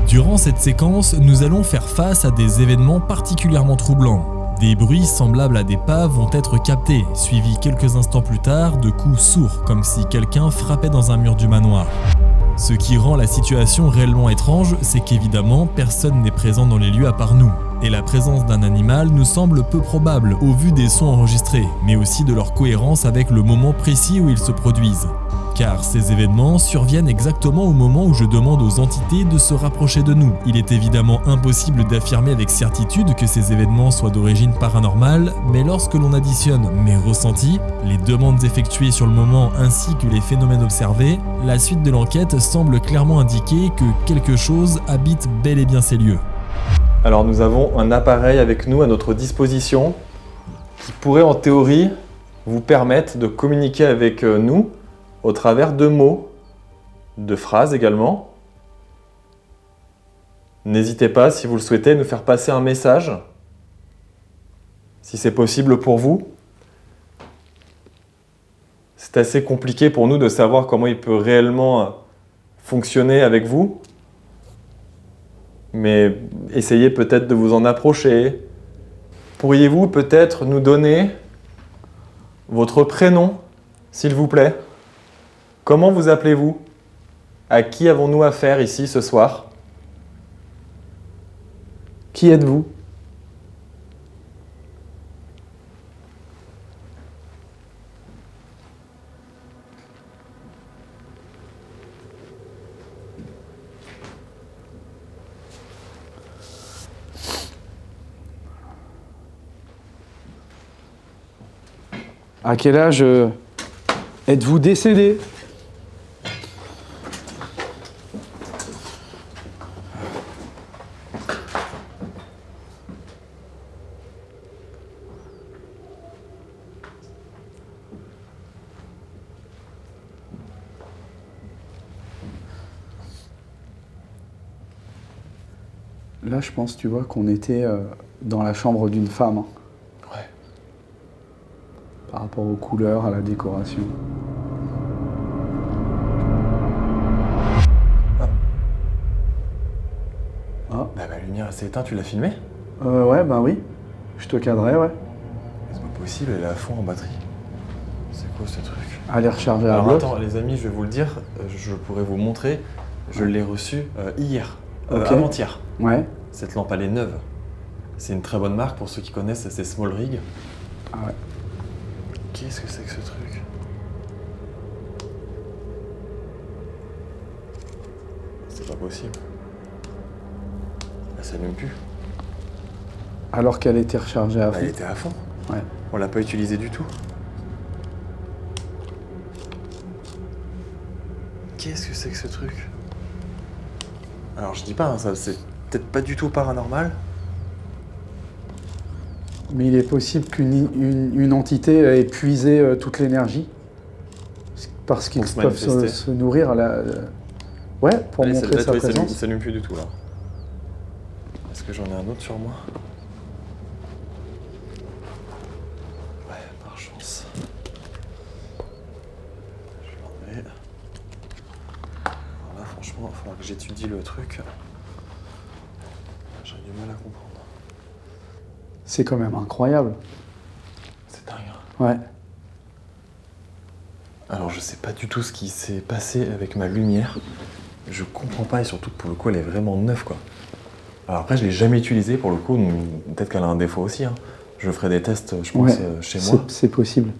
Durant cette séquence, nous allons faire face à des événements particulièrement troublants. Des bruits semblables à des pas vont être captés, suivis quelques instants plus tard de coups sourds, comme si quelqu'un frappait dans un mur du manoir. Ce qui rend la situation réellement étrange, c'est qu'évidemment, personne n'est présent dans les lieux à part nous. Et la présence d'un animal nous semble peu probable au vu des sons enregistrés, mais aussi de leur cohérence avec le moment précis où ils se produisent. Car ces événements surviennent exactement au moment où je demande aux entités de se rapprocher de nous. Il est évidemment impossible d'affirmer avec certitude que ces événements soient d'origine paranormale, mais lorsque l'on additionne mes ressentis, les demandes effectuées sur le moment ainsi que les phénomènes observés, la suite de l'enquête semble clairement indiquer que quelque chose habite bel et bien ces lieux. Alors nous avons un appareil avec nous à notre disposition qui pourrait en théorie vous permettre de communiquer avec nous au travers de mots, de phrases également. N'hésitez pas, si vous le souhaitez, à nous faire passer un message, si c'est possible pour vous. C'est assez compliqué pour nous de savoir comment il peut réellement fonctionner avec vous. Mais essayez peut-être de vous en approcher. Pourriez-vous peut-être nous donner votre prénom, s'il vous plaît ? Comment vous appelez-vous ? À qui avons-nous affaire ici ce soir ? Qui êtes-vous? À quel âge êtes-vous décédé? Là, je pense, tu vois, qu'on était dans la chambre d'une femme. Ouais. Par rapport aux couleurs, à la décoration. Ah. Bah, ma lumière s'est éteinte, tu l'as filmé? Ouais, ben oui. Je te cadrais, ouais. C'est pas possible, elle est à fond en batterie. C'est quoi ce truc? Allez recharger à Alors bloc. attends, les amis, je vais vous le dire, je pourrais vous montrer. Je l'ai reçue hier, Ok. avant-hier. Ouais. Cette lampe, elle est neuve. C'est une très bonne marque pour ceux qui connaissent, c'est Small Rig. Ah ouais. Qu'est-ce que c'est que ce truc? C'est pas possible. Elle s'allume plus. Alors qu'elle était rechargée à Bah, fond. elle était à fond. Ouais. On l'a pas utilisée du tout. Qu'est-ce que c'est que ce truc? Alors je dis pas, hein, ça c'est peut-être pas du tout paranormal. Mais il est possible qu'une entité ait épuisé toute l'énergie. Parce qu'ils Pour se peuvent manifester. se nourrir à la... Ouais, pour Allez, montrer sa il présence. s'allume plus du tout là. Est-ce que j'en ai un autre sur moi? Ouais, par chance. Je vais l'enlever. Voilà, franchement, il va falloir que j'étudie le truc. J'ai du mal à comprendre. C'est quand même incroyable. C'est dingue. Hein. Ouais. Alors je sais pas du tout ce qui s'est passé avec ma lumière. Je comprends pas et surtout que pour le coup elle est vraiment neuve quoi. Alors après je l'ai jamais utilisée pour le coup, donc peut-être qu'elle a un défaut aussi. Hein. Je ferai des tests je pense Ouais, chez moi. c'est possible.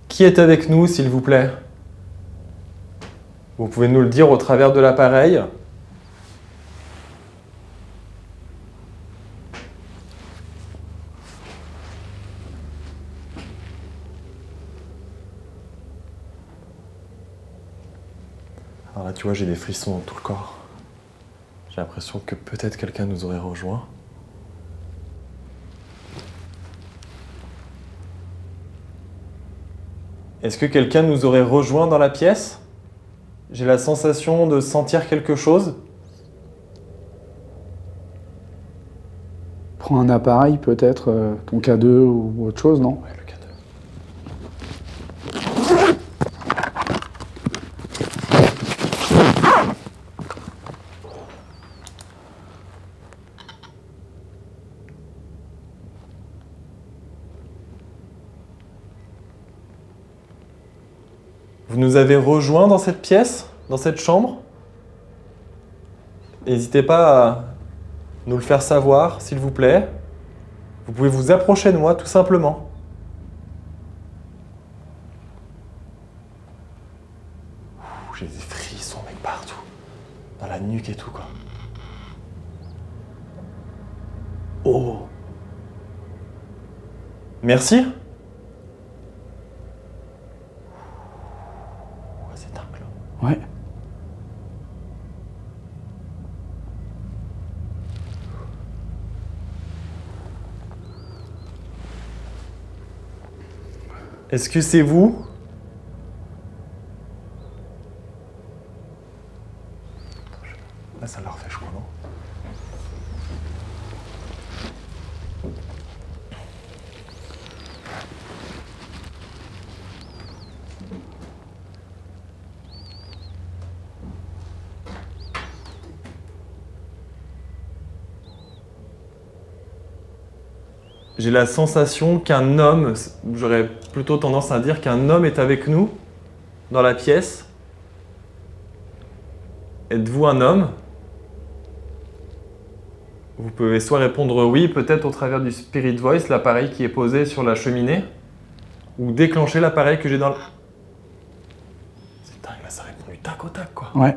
Qui est avec nous, s'il vous plaît? Vous pouvez nous le dire au travers de l'appareil. Alors là tu vois j'ai des frissons dans tout le corps. J'ai l'impression que peut-être quelqu'un nous aurait rejoint. Est-ce que quelqu'un nous aurait rejoint dans la pièce? J'ai la sensation de sentir quelque chose. Prends un appareil peut-être, ton K2 ou autre chose, non? Ouais, le K2. Vous nous avez rejoints dans cette pièce, dans cette chambre. N'hésitez pas à nous le faire savoir, s'il vous plaît. Vous pouvez vous approcher de moi, tout simplement. Ouh, j'ai des frissons, mec, partout. Dans la nuque et tout, quoi. Oh. Merci. Ouais, c'est dingue, là. Ouais. Est-ce que c'est vous? Là, ça leur fait chaud, non? J'ai la sensation qu'un homme, j'aurais plutôt tendance à dire qu'un homme est avec nous dans la pièce. Êtes-vous un homme? Vous pouvez soit répondre oui, peut-être au travers du Spirit Voice, l'appareil qui est posé sur la cheminée, ou déclencher l'appareil que j'ai dans le... C'est dingue, là, ça répond du tac au tac, quoi. Ouais.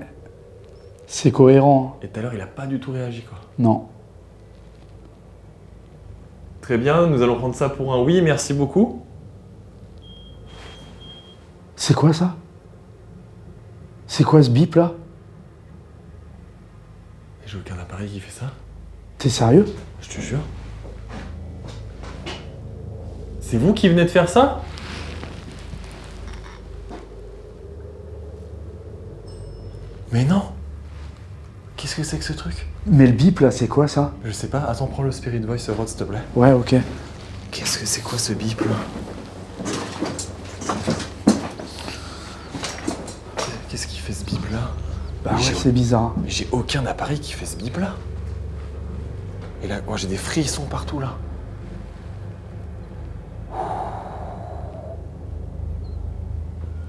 C'est cohérent. Et tout à l'heure, il a pas du tout réagi, quoi. Non. Très bien, nous allons prendre ça pour un oui, merci beaucoup. C'est quoi ça? C'est quoi ce bip là? J'ai aucun appareil qui fait ça. T'es sérieux? Je te jure. C'est vous qui venez de faire ça? Mais non! Qu'est-ce que c'est que ce truc? Mais le bip là, c'est quoi ça? Je sais pas, attends, prends le Spirit Voice, Rod, s'il te plaît. Ouais, ok. Qu'est-ce que c'est quoi ce bip là? Qu'est-ce qui fait ce bip là? Bah ouais, c'est bizarre. Mais j'ai aucun appareil qui fait ce bip là. Et là, moi j'ai des frissons partout là.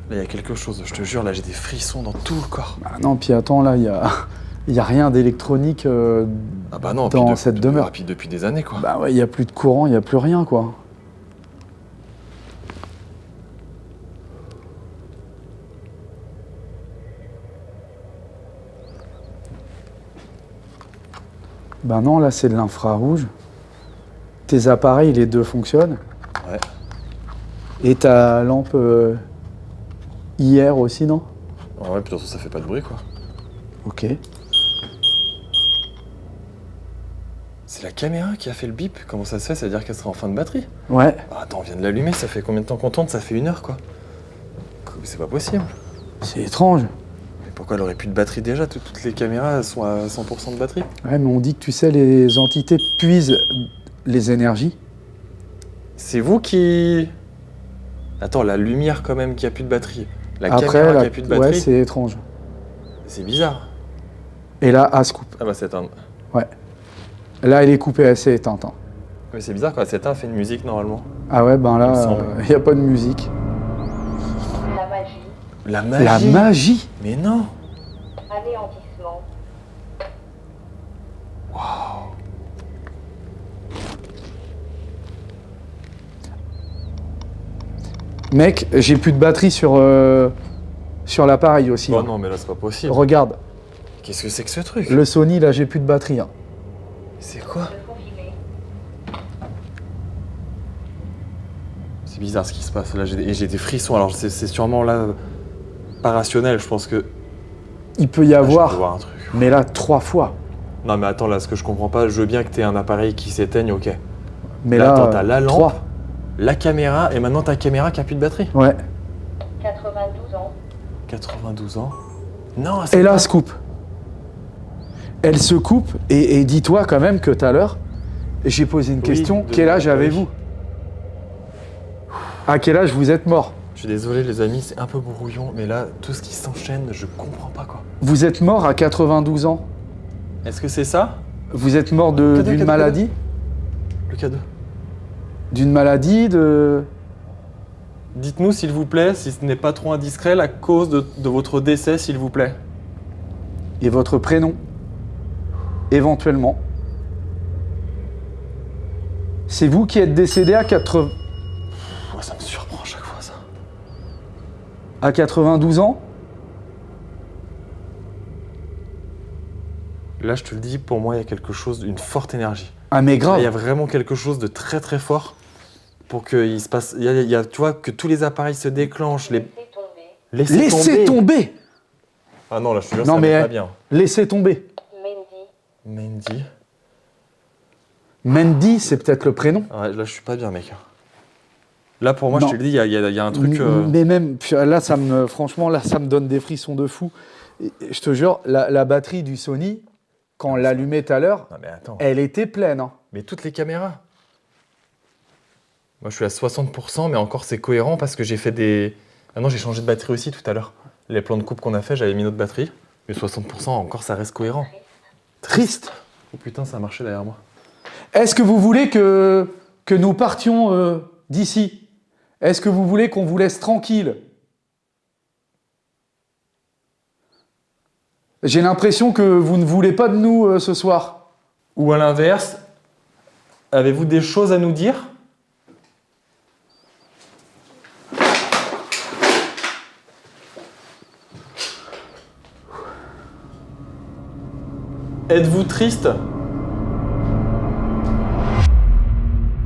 Là, il y a quelque chose, je te jure, là j'ai des frissons dans tout le corps. Bah non, puis attends, là, il y a rien d'électronique Ah bah non, dans cette demeure. Puis depuis des années quoi. Bah ouais, il y a plus de courant, il y a plus rien quoi. Bah non, là c'est de l'infrarouge. Tes appareils, les deux fonctionnent. Ouais. Et ta lampe IR aussi, non? Ouais, puis de toute façon ça fait pas de bruit quoi. Ok. C'est la caméra qui a fait le bip, comment ça se fait? Ça veut dire qu'elle sera en fin de batterie? Ouais. Ah, attends, on vient de l'allumer, ça fait combien de temps qu'on tourne? Ça fait 1 heure quoi. C'est pas possible. C'est étrange. Mais pourquoi elle aurait plus de batterie déjà? Toutes les caméras sont à 100% de batterie. Ouais, mais on dit que tu sais, les entités puisent les énergies. C'est vous qui... Attends, la lumière quand même qui a plus de batterie. La Après, caméra qui a plus de ouais, batterie. c'est étrange. C'est bizarre. Et là, elle se coupe. Ah bah c'est éteint. Ouais. Là, elle est coupée, elle s'est éteinte. Hein. Mais c'est bizarre quand c'est éteint, fait une musique normalement. Ah ouais, ben Il me là, semble. il n'y a pas de musique. La magie, La magie. La magie? Mais non. anéantissement, Mec, j'ai plus de batterie sur l'appareil aussi. Oh hein. non, mais là c'est pas possible. Regarde, Qu'est-ce que c'est que ce truc? le Sony, là, j'ai plus de batterie. Hein. C'est quoi? de confiner, C'est bizarre ce qui se passe là. J'ai des frissons. Alors c'est sûrement là pas rationnel. Je pense que. Il peut y Ah, je avoir, peux voir un truc. mais là, 3 fois. Non mais attends là, ce que je comprends pas, je veux bien que t'aies un appareil qui s'éteigne, ok. Mais Là, là, attends, t'as la lampe. 3. La caméra et maintenant ta caméra qui a plus de batterie. Ouais. 92 ans, 92 ans. Non, Et là, elle se coupe. Elle se coupe, et dis-toi quand même que tout à l'heure, J'ai posé une Oui, question. de- Quel âge oui. avez-vous? À quel âge vous êtes mort? Je suis désolé les amis, c'est un peu brouillon, mais là, tout ce qui s'enchaîne, je comprends pas quoi. Vous êtes mort à 92 ans. Est-ce que c'est ça? Vous êtes mort Cadeau, d'une cadeau, maladie? Le cadeau. D'une maladie de... Dites-nous s'il vous plaît, si ce n'est pas trop indiscret, la cause de votre décès s'il vous plaît. Et votre prénom? Éventuellement. C'est vous qui êtes décédé à 80... Moi, ça me surprend à chaque fois ça. à 92 ans? Là, je te le dis, pour moi, il y a quelque chose, une forte énergie. Ah mais Là, il y a grave. vraiment quelque chose de très très fort pour qu'il se passe. Il y a, tu vois, que tous les appareils se déclenchent. Laissez tomber. Laissez tomber. Ah non, là, je te jure, Non, ça mais- va pas bien. Laissez tomber. Mendy. Mandy. Mandy, c'est peut-être le prénom. Ouais, là, je suis pas bien, mec. Là, pour moi, Non. je te le dis, il y a un truc. Mais même, puis là, franchement, là, ça me donne des frissons de fou. Et je te jure, la batterie du Sony, quand on l'allumait tout à l'heure, Non, mais attends. elle était pleine. Hein. Mais toutes les caméras. Moi, je suis à 60%, mais encore, c'est cohérent parce que j'ai fait des. Ah non, j'ai changé de batterie aussi tout à l'heure. Les plans de coupe qu'on a fait, j'avais mis notre batterie. Mais 60%, encore, ça reste cohérent. Triste. Oh putain, ça a marché derrière moi. Est-ce que vous voulez que nous partions d'ici? Est-ce que vous voulez qu'on vous laisse tranquille? J'ai l'impression que vous ne voulez pas de nous ce soir. Ou à l'inverse, avez-vous des choses à nous dire? Êtes-vous triste?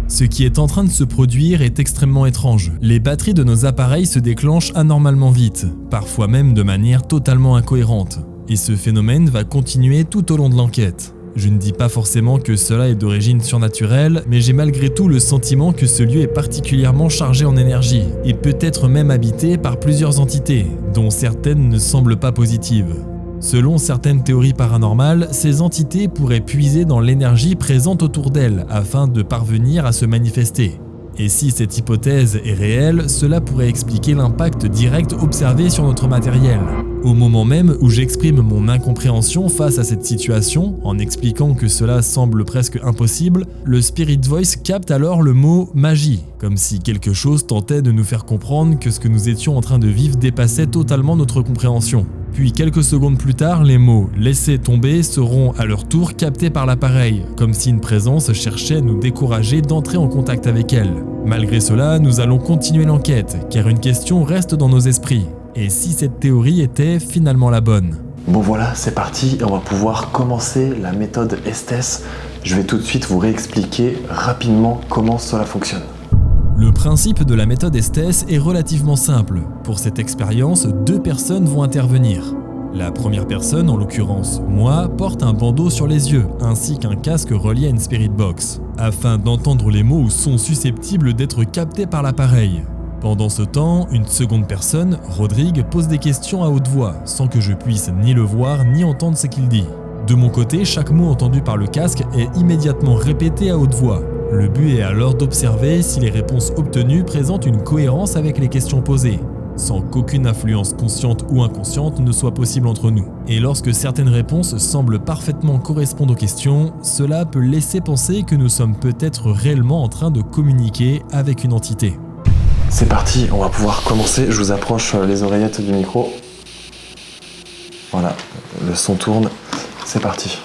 Ce qui est en train de se produire est extrêmement étrange. Les batteries de nos appareils se déclenchent anormalement vite, parfois même de manière totalement incohérente. Et ce phénomène va continuer tout au long de l'enquête. Je ne dis pas forcément que cela est d'origine surnaturelle, mais j'ai malgré tout le sentiment que ce lieu est particulièrement chargé en énergie, et peut-être même habité par plusieurs entités, dont certaines ne semblent pas positives. Selon certaines théories paranormales, ces entités pourraient puiser dans l'énergie présente autour d'elles afin de parvenir à se manifester. Et si cette hypothèse est réelle, cela pourrait expliquer l'impact direct observé sur notre matériel. Au moment même où j'exprime mon incompréhension face à cette situation, en expliquant que cela semble presque impossible, le Spirit Voice capte alors le mot « magie », comme si quelque chose tentait de nous faire comprendre que ce que nous étions en train de vivre dépassait totalement notre compréhension. Puis quelques secondes plus tard, les mots « laisser tomber » seront à leur tour captés par l'appareil, comme si une présence cherchait à nous décourager d'entrer en contact avec elle. Malgré cela, nous allons continuer l'enquête, car une question reste dans nos esprits. Et si cette théorie était finalement la bonne? Bon voilà, c'est parti et on va pouvoir commencer la méthode Estes. Je vais tout de suite vous réexpliquer rapidement comment cela fonctionne. Le principe de la méthode Estes est relativement simple. Pour cette expérience, 2 personnes vont intervenir. La première personne, en l'occurrence moi, porte un bandeau sur les yeux, ainsi qu'un casque relié à une Spirit Box, afin d'entendre les mots ou sons susceptibles d'être captés par l'appareil. Pendant ce temps, une seconde personne, Rodrigue, pose des questions à haute voix, sans que je puisse ni le voir ni entendre ce qu'il dit. De mon côté, chaque mot entendu par le casque est immédiatement répété à haute voix. Le but est alors d'observer si les réponses obtenues présentent une cohérence avec les questions posées, sans qu'aucune influence consciente ou inconsciente ne soit possible entre nous. Et lorsque certaines réponses semblent parfaitement correspondre aux questions, cela peut laisser penser que nous sommes peut-être réellement en train de communiquer avec une entité. C'est parti, on va pouvoir commencer. Je vous approche les oreillettes du micro. Voilà, le son tourne. C'est parti.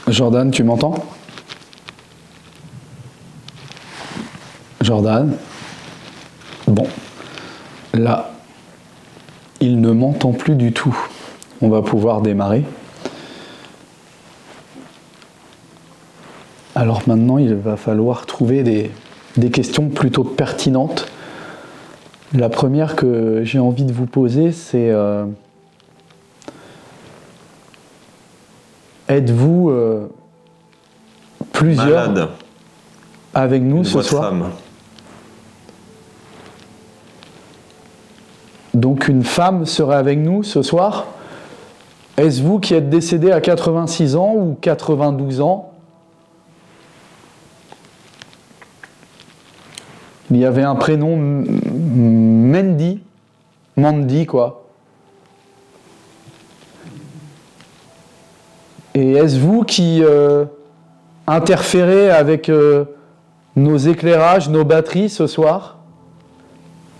Jordan, tu m'entends? Jordan? Bon, là, il ne m'entend plus du tout. On va pouvoir démarrer. Alors maintenant, il va falloir trouver des questions plutôt pertinentes. La première que j'ai envie de vous poser, c'est êtes-vous plusieurs... Malade. avec nous Une ce voix de soir. femme. Donc une femme serait avec nous ce soir. Est-ce vous qui êtes décédé à 86 ans ou 92 ans? Il y avait un prénom Mandy quoi. Et est-ce vous qui interférez avec nos éclairages, nos batteries ce soir?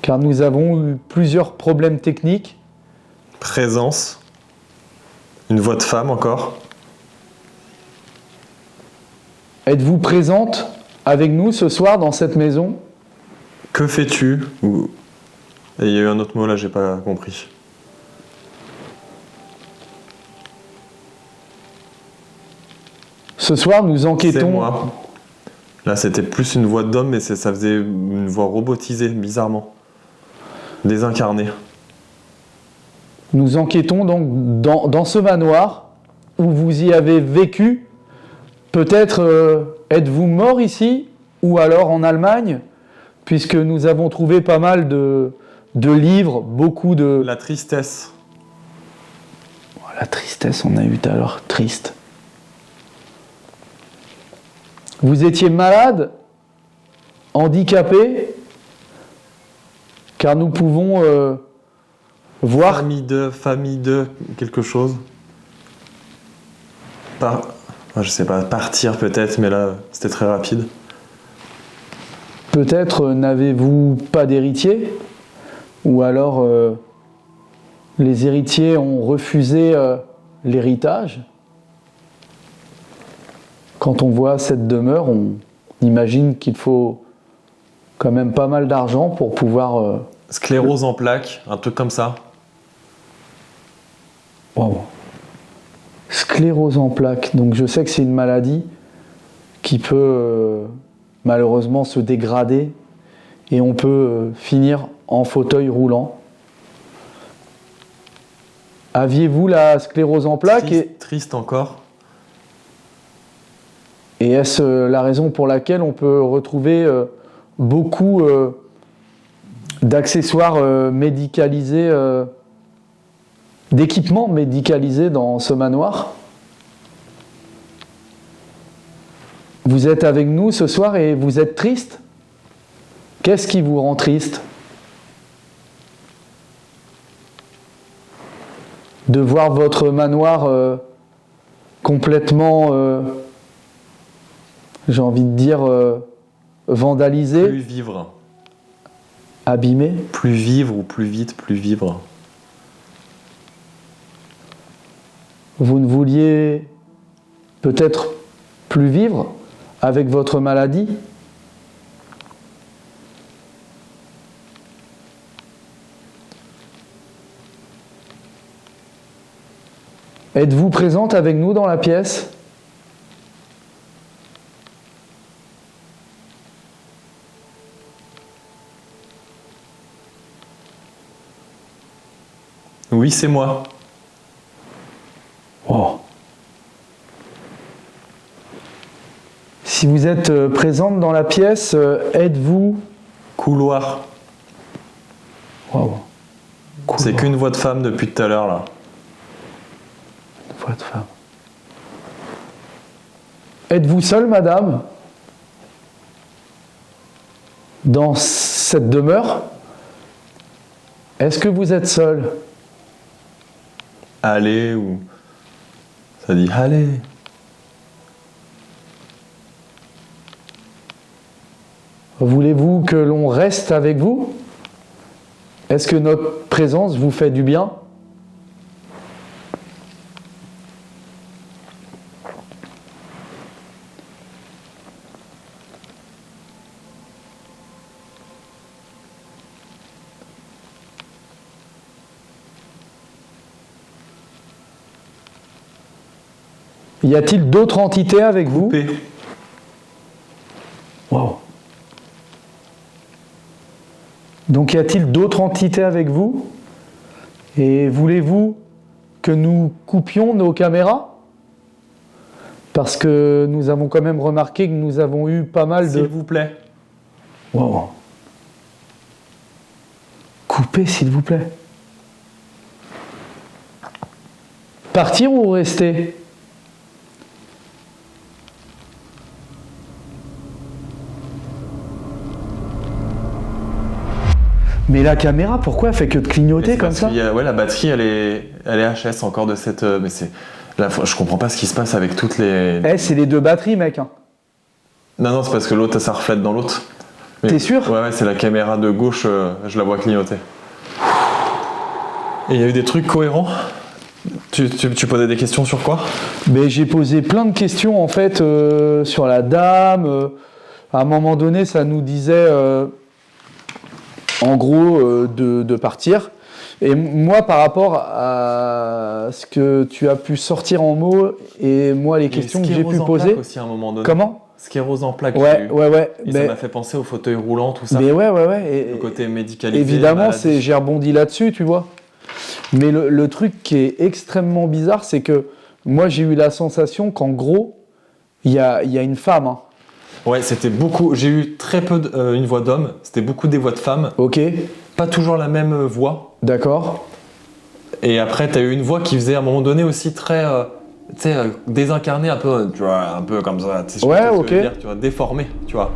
Car nous avons eu plusieurs problèmes techniques. Présence. Une voix de femme encore. Êtes-vous présente avec nous ce soir dans cette maison? Que fais-tu? Ou... Et il y a eu un autre mot là, j'ai pas compris. Ce soir, nous C'est enquêtons. moi. Là, c'était plus une voix d'homme, mais ça faisait une voix robotisée, bizarrement. Désincarnée. Nous enquêtons donc dans ce manoir où vous y avez vécu. Peut-être êtes-vous mort ici ou alors en Allemagne, puisque nous avons trouvé pas mal de livres, beaucoup de... La tristesse. La tristesse, on a eu tout à l'heure, triste. Vous étiez malade, handicapé, car nous pouvons voir... Famille de quelque chose. Je sais pas, partir peut-être, mais là, c'était très rapide. Peut-être n'avez-vous pas d'héritier, ou alors les héritiers ont refusé l'héritage. Quand on voit cette demeure, on imagine qu'il faut quand même pas mal d'argent pour pouvoir... Sclérose en plaques, un truc comme ça. Wow. Sclérose en plaques. Donc je sais que c'est une maladie qui peut malheureusement se dégrader et on peut finir en fauteuil roulant. Aviez-vous la sclérose en plaques Triste encore. et est-ce la raison pour laquelle on peut retrouver beaucoup d'accessoires médicalisés, d'équipements médicalisés dans ce manoir? Vous êtes avec nous ce soir et vous êtes triste? Qu'est-ce qui vous rend triste? De voir votre manoir complètement, j'ai envie de dire, vandalisé, Plus vivre. abîmé? Plus vivre ou plus vite, plus vivre. Vous ne vouliez peut-être plus vivre avec votre maladie? Êtes-vous présente avec nous dans la pièce? Oui, c'est moi. Oh. Si vous êtes présente dans la pièce, êtes-vous... Couloir. Wow. C'est qu'une voix de femme depuis tout à l'heure là. Voix de femme. Êtes-vous seule, madame, dans cette demeure? Est-ce que vous êtes seule? Allez ou... Ça dit allez. Voulez-vous que l'on reste avec vous? Est-ce que notre présence vous fait du bien? Y a-t-il d'autres entités avec vous? Coupé. Wow. Donc y a-t-il d'autres entités avec vous? Et voulez-vous que nous coupions nos caméras? Parce que nous avons quand même remarqué que nous avons eu pas mal S'il de... vous plaît. Wow. Coupez, s'il vous plaît. Partir ou rester? Mais la caméra, pourquoi elle fait que de clignoter C'est comme parce ça? qu'il y a- ouais, la batterie, elle est HS encore de cette. Mais c'est. Là, je comprends pas ce qui se passe avec toutes les. Eh, c'est les deux batteries, mec. Hein. Non, c'est parce que l'autre, ça reflète dans l'autre. Mais- T'es sûr? Ouais, c'est la caméra de gauche, je la vois clignoter. Et il y a eu des trucs cohérents? Tu posais des questions sur quoi? Mais j'ai posé plein de questions en fait sur la dame. À un moment donné, ça nous disait en gros de partir. Et moi, par rapport à ce que tu as pu sortir en mots et moi les questions que j'ai pu poser. Aussi à un moment donné. Comment? Sclérose en plaques. Ouais. Et ça m'a fait penser au fauteuil roulant, tout ça. Mais ouais. Et, le côté médicalisé. évidemment, maladie. j'ai rebondi là-dessus, tu vois. Mais le truc qui est extrêmement bizarre, c'est que moi, j'ai eu la sensation qu'en gros, il y a une femme. Hein. Ouais, c'était beaucoup. J'ai eu très peu une voix d'homme. C'était beaucoup des voix de femmes. Ok, Pas toujours la même voix. d'accord. Et après, t'as eu une voix qui faisait à un moment donné aussi très, désincarnée, un peu, tu vois, un peu comme ça. Tu sais, je sais Ouais, pas ce que ok. je veux dire, tu vois, déformée, tu vois.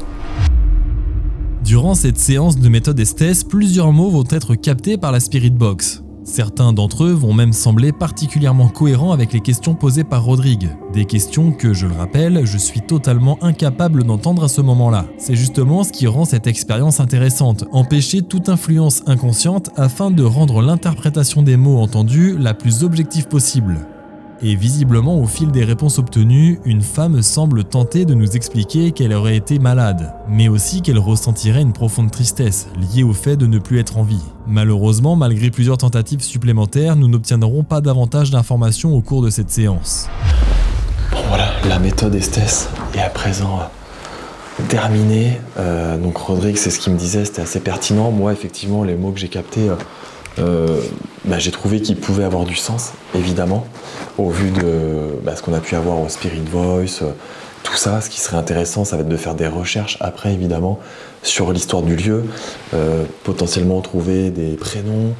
Durant cette séance de méthode Estes, plusieurs mots vont être captés par la Spirit Box. Certains d'entre eux vont même sembler particulièrement cohérents avec les questions posées par Rodrigue. Des questions que, je le rappelle, je suis totalement incapable d'entendre à ce moment-là. C'est justement ce qui rend cette expérience intéressante, empêcher toute influence inconsciente afin de rendre l'interprétation des mots entendus la plus objective possible. Et visiblement, au fil des réponses obtenues, une femme semble tenter de nous expliquer qu'elle aurait été malade, mais aussi qu'elle ressentirait une profonde tristesse liée au fait de ne plus être en vie. Malheureusement, malgré plusieurs tentatives supplémentaires, nous n'obtiendrons pas davantage d'informations au cours de cette séance. Bon voilà, la méthode Estes est à présent terminée. Donc Rodrigue, c'est ce qu'il me disait, c'était assez pertinent. Moi, effectivement, les mots que j'ai captés, j'ai trouvé qu'ils pouvaient avoir du sens, évidemment, au vu de ce qu'on a pu avoir au Spirit Voice, tout ça. Ce qui serait intéressant, ça va être de faire des recherches après, évidemment, sur l'histoire du lieu, potentiellement trouver des prénoms,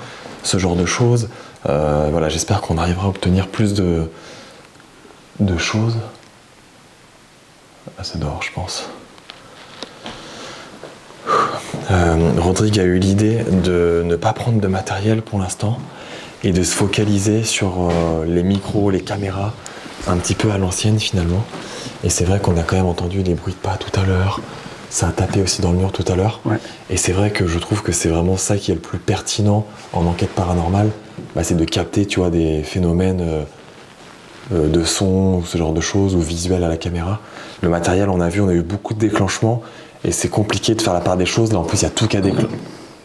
ce genre de choses. Voilà, j'espère qu'on arrivera à obtenir plus de choses. Ah, c'est dehors, je pense. Rodrigue a eu l'idée de ne pas prendre de matériel pour l'instant et de se focaliser sur les micros, les caméras, un petit peu à l'ancienne finalement. Et c'est vrai qu'on a quand même entendu des bruits de pas tout à l'heure, ça a tapé aussi dans le mur tout à l'heure. Ouais. Et c'est vrai que je trouve que c'est vraiment ça qui est le plus pertinent en enquête paranormale, c'est de capter, tu vois, des phénomènes de son ou ce genre de choses, ou visuels à la caméra. Le matériel, on a eu beaucoup de déclenchements. Et c'est compliqué de faire la part des choses. Là, en plus, il y a tout qui a déclenché.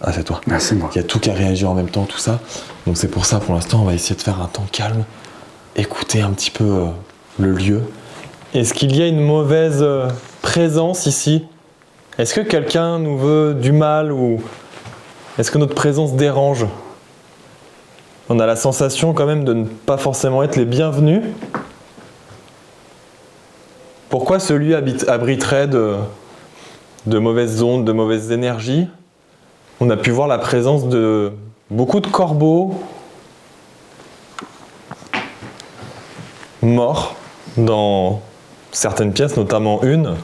Ah, c'est toi. Ah, c'est moi. Il y a tout qui a réagi en même temps, tout ça. Donc, c'est pour ça, pour l'instant, on va essayer de faire un temps calme, écouter un petit peu le lieu. Est-ce qu'il y a une mauvaise présence ici? Est-ce que quelqu'un nous veut du mal ou est-ce que notre présence dérange? On a la sensation quand même de ne pas forcément être les bienvenus. Pourquoi ce lieu abriterait de mauvaises ondes, de mauvaises énergies? On a pu voir la présence de beaucoup de corbeaux morts dans certaines pièces, notamment une.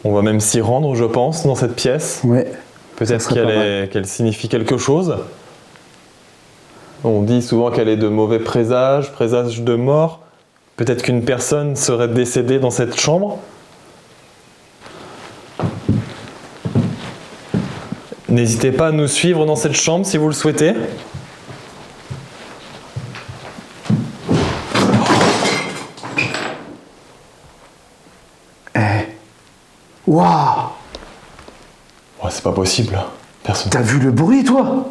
On va même s'y rendre, je pense, dans cette pièce. Ouais. Peut-être Ça serait pas mal. qu'elle signifie quelque chose. On dit souvent qu'elle est de mauvais présages, présages de mort. Peut-être qu'une personne serait décédée dans cette chambre. N'hésitez pas à nous suivre dans cette chambre si vous le souhaitez. Waouh! Oh, c'est pas possible. Personne. T'as vu le bruit, toi?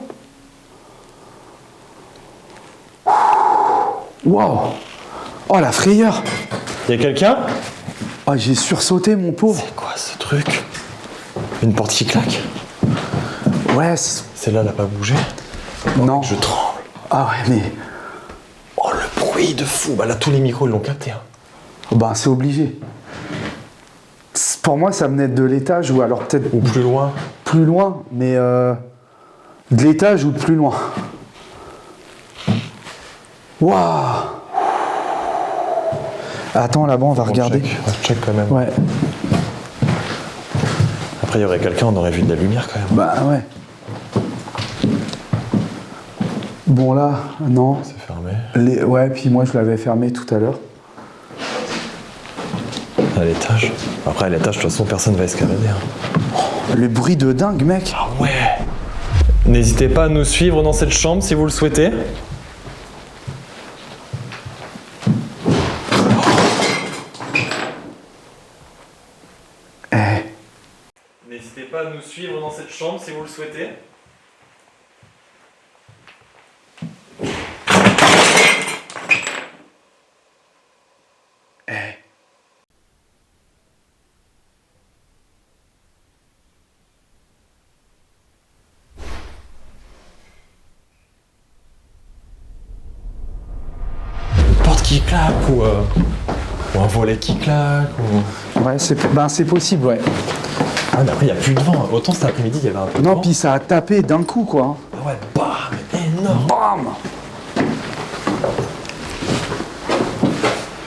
Waouh! Oh, la frayeur! Il y a quelqu'un? Oh, j'ai sursauté, mon pauvre. C'est quoi ce truc? Une porte qui claque? Ouais, Celle-là, elle n'a pas bougé. non. Je tremble. Ah ouais, mais... Oh oui, de fou. Bah là, tous les micros, ils l'ont capté. Hein. Bah, c'est obligé. Pour moi, ça venait de l'étage ou alors peut-être Ou plus loin. plus loin, mais de l'étage ou de plus loin. Waouh! Attends, là-bas, on va regarder. Check quand même. Ouais. Après, il y aurait quelqu'un, on aurait vu de la lumière quand même. Bah ouais. Bon là, non. C'est fermé. Ouais, puis moi je l'avais fermé tout à l'heure. À l'étage. Après, à l'étage, de toute façon, personne va escalader. Hein. Le bruit de dingue, mec. Ah ouais. N'hésitez pas à nous suivre dans cette chambre si vous le souhaitez. N'hésitez pas à nous suivre dans cette chambre si vous le souhaitez. Une porte qui claque ou un volet qui claque ou... Ouais, c'est possible, ouais. Ah mais après il n'y a plus de vent. Autant cet après-midi il y avait un peu de vent. Non, puis ça a tapé d'un coup, quoi. Ah ouais, bam, énorme. Bam!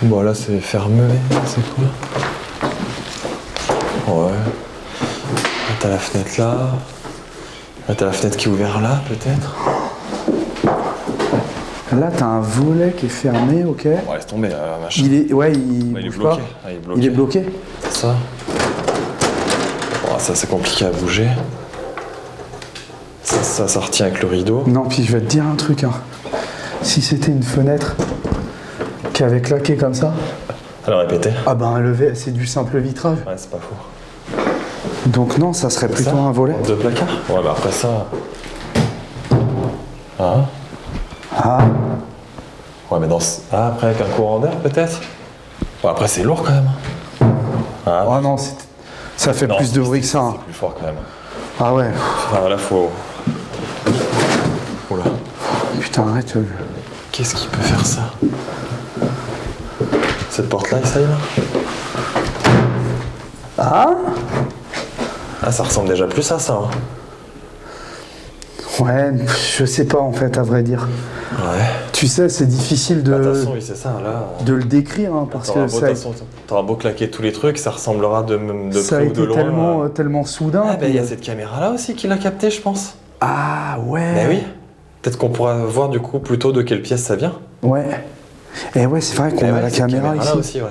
Bon là c'est fermé, c'est quoi? Ouais. Là t'as la fenêtre là. Là t'as la fenêtre qui est ouverte là peut-être. Là, t'as un volet qui est fermé, ok. Ouais laisse tomber, machin. Il est, ouais, il est bouge bloqué. pas. Ah, il est bloqué. Il est bloqué. C'est ça. Bon, ça c'est compliqué à bouger. Ça retient avec le rideau. Non, puis je vais te dire un truc, hein. Si c'était une fenêtre qui avait claqué comme ça, Alors répétez. ah ben c'est du simple vitrage. Ouais c'est pas faux. Donc non, ça serait plutôt Ça un volet. De placard. Ouais bah après ça. Ah. Ah, Ouais mais dans ce... Ah après avec un courant d'air peut-être. Bon après c'est lourd quand même. Ah, oh non, ça fait non, plus de bruit que ça. hein. C'est plus fort quand même. Ah ouais, Ah là faut... Oula. putain, arrête. Qu'est-ce qui peut faire ça? Cette porte là, essaye là. Ah Ah ça ressemble déjà plus à ça. Hein. Ouais, je sais pas en fait, à vrai dire. Ouais. Tu sais, c'est difficile De toute façon oui c'est ça là. de le décrire, hein, parce T'auras que beau, ça, de toute façon, t'auras beau claquer tous les trucs, ça ressemblera de ça a près ou été de loin. tellement soudain. Ah ben il y a puis- cette caméra là aussi qui l'a capté je pense. Ah ouais. Ben oui. Peut-être qu'on pourra voir du coup plutôt de quelle pièce ça vient. Ouais. Et ouais, c'est vrai qu'on Eh a ouais, la cette caméra ici. là aussi ouais.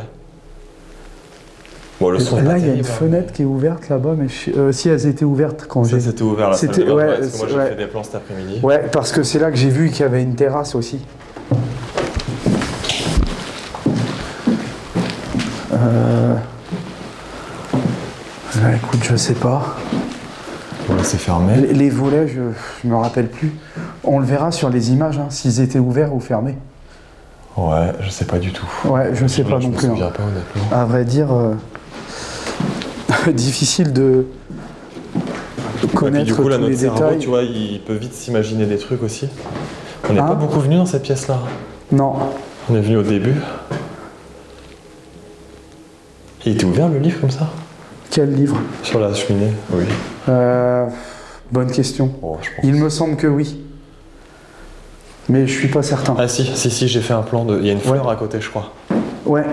Bon le son est pas Là, il y a une terrible, hein. fenêtre qui est ouverte là-bas, mais si elles étaient ouvertes quand Ça j'ai. c'était ouvert la salle C'était- de bain, ouais, parce que moi j'ai ouais. fait des plans cet après-midi. Ouais, parce que c'est là que j'ai vu qu'il y avait une terrasse aussi. Là, écoute, je sais pas. Voilà c'est fermé. Les volets, je me rappelle plus. On le verra sur les images, hein, s'ils étaient ouverts ou fermés. Ouais, je sais pas du tout. Ouais, je sais pas Je non me plus. souviens hein. pas honnêtement. À vrai dire, difficile de Et puis connaître du coup là tous notre les cerveau, détails. tu vois, il peut vite s'imaginer des trucs aussi. On n'est Hein pas beaucoup venu dans cette pièce là. Non, On est venu au début. Il était ouvert le livre comme ça? quel livre? Sur la cheminée? Oui. Bonne question. Oh, je pense. Il me semble que oui. Mais je suis pas certain. Ah si, j'ai fait un plan de... Il y a une fleur à côté je crois. Ouais.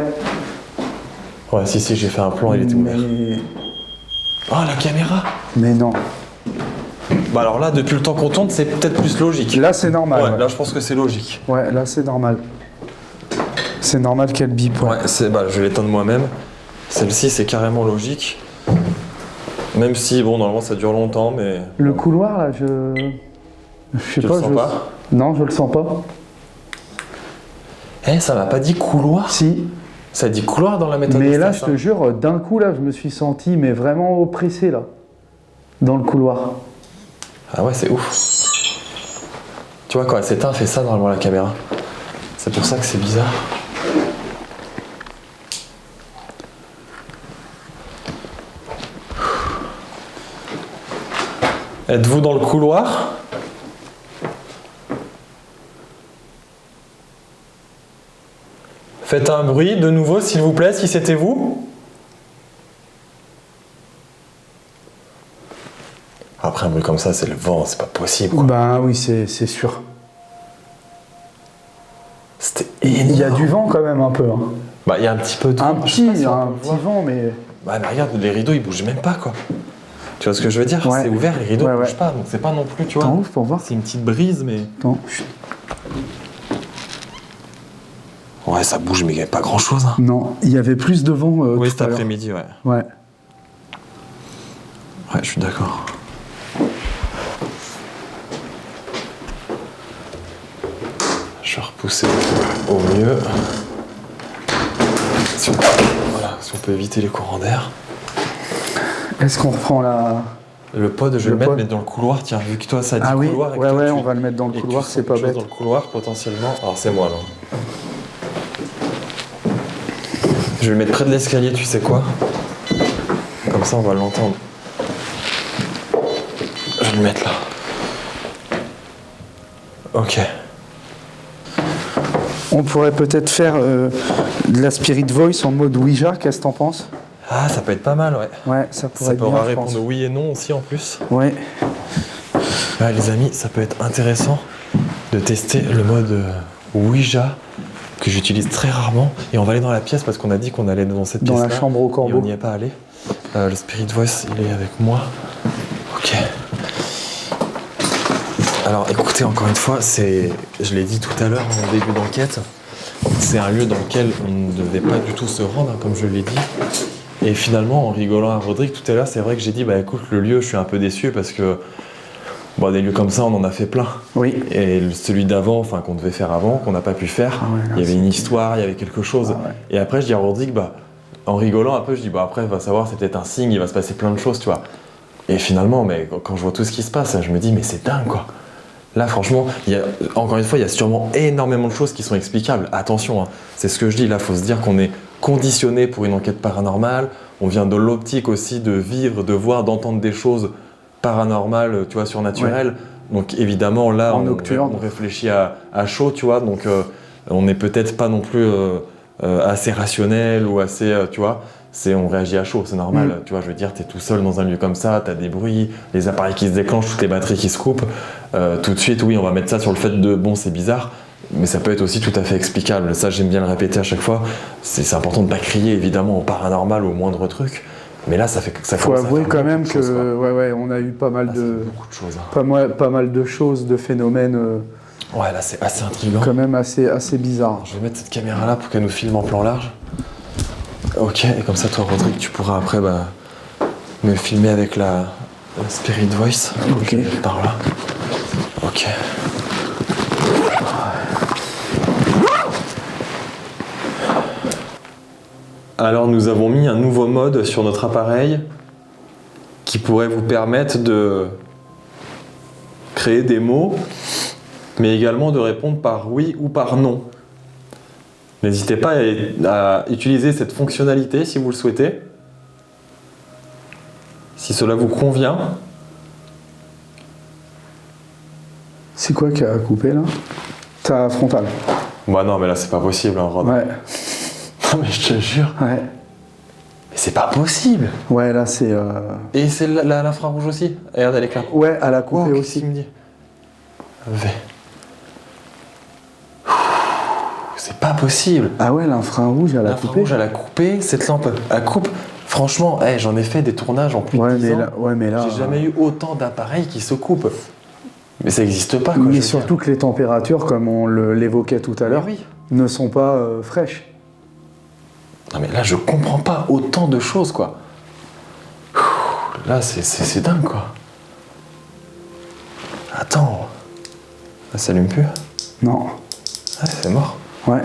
Ouais, si, j'ai fait un plan, il était ouvert. mais... Oh, la caméra! mais non. Bah alors là, depuis le temps qu'on tourne, c'est peut-être plus logique. Là, c'est normal. Ouais, Ouais, là je pense que c'est logique. Ouais, là, c'est normal. C'est normal qu'elle bip. Ouais. Ouais, je vais l'éteindre moi-même. Celle-ci, c'est carrément logique. Même si, bon, normalement, ça dure longtemps, mais... Le couloir, là, je sais Tu pas. le sens pas? Non, je le sens pas. Eh, ça m'a pas dit couloir? Si. Ça dit couloir dans la méthode Mais là, Eustache, je te jure, d'un coup, là, je me suis senti, mais vraiment oppressé, là. Dans le couloir. Ah ouais, c'est ouf. Tu vois, quand elle s'éteint, elle fait ça normalement la caméra. C'est pour ça que c'est bizarre. Êtes-vous dans le couloir? Faites un bruit de nouveau, s'il vous plaît, si c'était vous. Après, un bruit comme ça, c'est le vent, c'est pas possible, quoi. Ben oui, c'est sûr. C'était Il y a énorme. du vent quand même un peu. Hein. Bah, il y a un petit peu de Un vent. Je sais pas petit, si on peut un le petit voir. vent, mais... Bah, mais regarde, les rideaux, ils bougent même pas, quoi. Tu vois ce que je veux dire? Ouais. C'est ouvert, les rideaux Ouais, ne ouais. bougent pas, donc c'est pas non plus, tu vois. Attends, ouvre pour voir. C'est une petite brise, mais... Attends. Ouais, ça bouge, mais il n'y a pas grand-chose. Hein. Non, il y avait plus de vent Oui, tout cet à l'heure. après-midi, ouais. Ouais. Ouais, je suis d'accord. Je vais repousser au mieux. Si on peut éviter les courants d'air. Est-ce qu'on reprend la... Le pod, je vais Le le mettre pod. mais dans le couloir. Tiens, vu que toi, ça dit Ah oui, couloir. et que ouais, toi, ouais, tu- on va le mettre dans le et que couloir, tu c'est sens pas quelque chose bête. dans le couloir, potentiellement. Alors, c'est moi, là. Je vais le mettre près de l'escalier, tu sais quoi? Comme ça, on va l'entendre. Je vais le mettre là. Ok. On pourrait peut-être faire de la Spirit Voice en mode Ouija, qu'est-ce que t'en penses? Ah, ça peut être pas mal, ouais. Ouais, ça pourrait Ça être bien, pourra je pense. répondre oui et non aussi, en plus. Ouais. Ouais, les amis, ça peut être intéressant de tester le mode Ouija que j'utilise très rarement. Et on va aller dans la pièce parce qu'on a dit qu'on allait dans cette Dans pièce-là. la chambre au Et corbeau. on n'y est pas allé. Le Spirit Voice, il est avec moi. Ok. Alors écoutez, encore une fois, je l'ai dit tout à l'heure en début d'enquête, c'est un lieu dans lequel on ne devait pas du tout se rendre, hein, comme je l'ai dit. Et finalement, en rigolant à Rodrigue tout à l'heure, c'est vrai que j'ai dit, bah écoute, le lieu, je suis un peu déçu parce que bon, des lieux comme ça, on en a fait plein. Oui. Et celui d'avant, enfin qu'on devait faire avant, qu'on n'a pas pu faire, Ah ouais, là, il y avait c'est- une histoire, il y avait quelque chose. Ah ouais. Et après, je dis à Rodrigue, bah, en rigolant un peu, je dis, bah après, va savoir, c'est peut-être un signe, il va se passer plein de choses, tu vois. Et finalement, mais quand je vois tout ce qui se passe, je me dis, mais c'est dingue, quoi. Là, franchement, encore une fois, il y a sûrement énormément de choses qui sont explicables. Attention, hein, c'est ce que je dis, là, il faut se dire qu'on est conditionné pour une enquête paranormale. On vient de l'optique aussi de vivre, de voir, d'entendre des choses paranormales, tu vois, surnaturelles. Donc évidemment, là, En on nocturne. réfléchit à chaud, tu vois, donc on n'est peut-être pas non plus assez rationnel ou assez, tu vois, on réagit à chaud, c'est normal, tu vois, je veux dire, t'es tout seul dans un lieu comme ça, t'as des bruits, les appareils qui se déclenchent, toutes les batteries qui se coupent, tout de suite, oui, on va mettre ça sur le fait de, bon, c'est bizarre, mais ça peut être aussi tout à fait explicable, ça j'aime bien le répéter à chaque fois, c'est important de pas crier évidemment au paranormal ou au moindre truc, mais là ça Faut commence à avouer faire quand beaucoup même de que choses, quoi. ouais, on a eu pas mal Là, ça de fait beaucoup de choses, hein. pas mal de choses, de phénomènes Ouais, là c'est assez intriguant. quand même assez bizarres. Je vais mettre cette caméra là pour qu'elle nous filme en plan large. Ok, et comme ça, toi, Rodrigue, tu pourras après me filmer avec la Spirit Voice. Ok. Par là. Ok. Alors, nous avons mis un nouveau mode sur notre appareil qui pourrait vous permettre de créer des mots, mais également de répondre par oui ou par non. N'hésitez pas à utiliser cette fonctionnalité si vous le souhaitez. Si cela vous convient. C'est quoi qui a coupé là? Ta frontale. Bah non, mais là c'est pas possible, hein, Rod. Ouais, Non, mais je te jure. ouais. Mais c'est pas possible. Ouais, là c'est. Et c'est l'infrarouge aussi. Regarde, elle éclaire. Ouais, elle a coupé Wow, aussi. qu'est-ce qu'il me dit V. C'est pas possible. Ah ouais, l'infrarouge, elle a coupé. L'infrarouge, elle a coupé. Cette lampe, elle coupe. Franchement, j'en ai fait des tournages en plus Ouais, de 10 ans. mais là. J'ai jamais eu autant d'appareils qui se coupent. Mais ça n'existe pas, quoi. je Mais veux surtout que les températures, comme on l'évoquait tout à dire. l'heure, Mais oui. ne sont pas fraîches. Non mais là, je comprends pas autant de choses, quoi. Là, c'est dingue, quoi. Attends. Ça s'allume plus. Non. Ah, c'est mort. Ouais.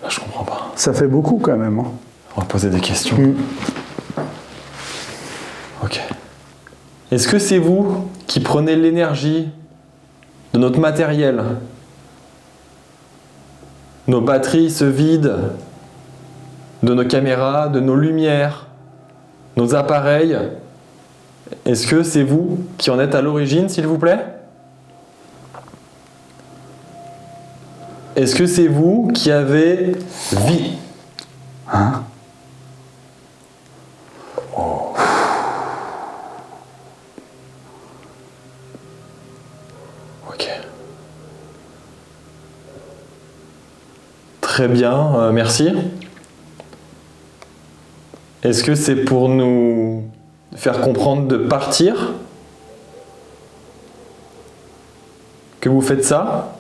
Là, je comprends pas. Ça fait beaucoup quand même. Hein. On va poser des questions. Mm. Ok. Est-ce que c'est vous qui prenez l'énergie de notre matériel? Nos batteries se vident de nos caméras, de nos lumières, nos appareils. Est-ce que c'est vous qui en êtes à l'origine, s'il vous plaît? Est-ce que c'est vous qui avez vie? Hein? Ok. Très bien, merci. Est-ce que c'est pour nous faire comprendre de partir que vous faites ça?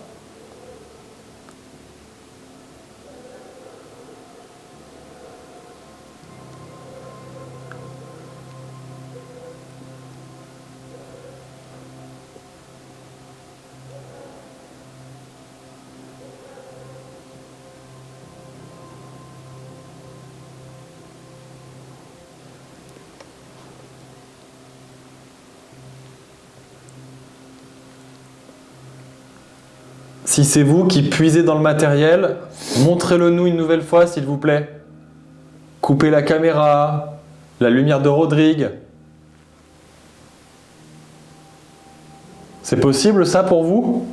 Si c'est vous qui puisez dans le matériel, montrez-le nous une nouvelle fois s'il vous plaît. Coupez la caméra, la lumière de Rodrigue. C'est possible ça pour vous?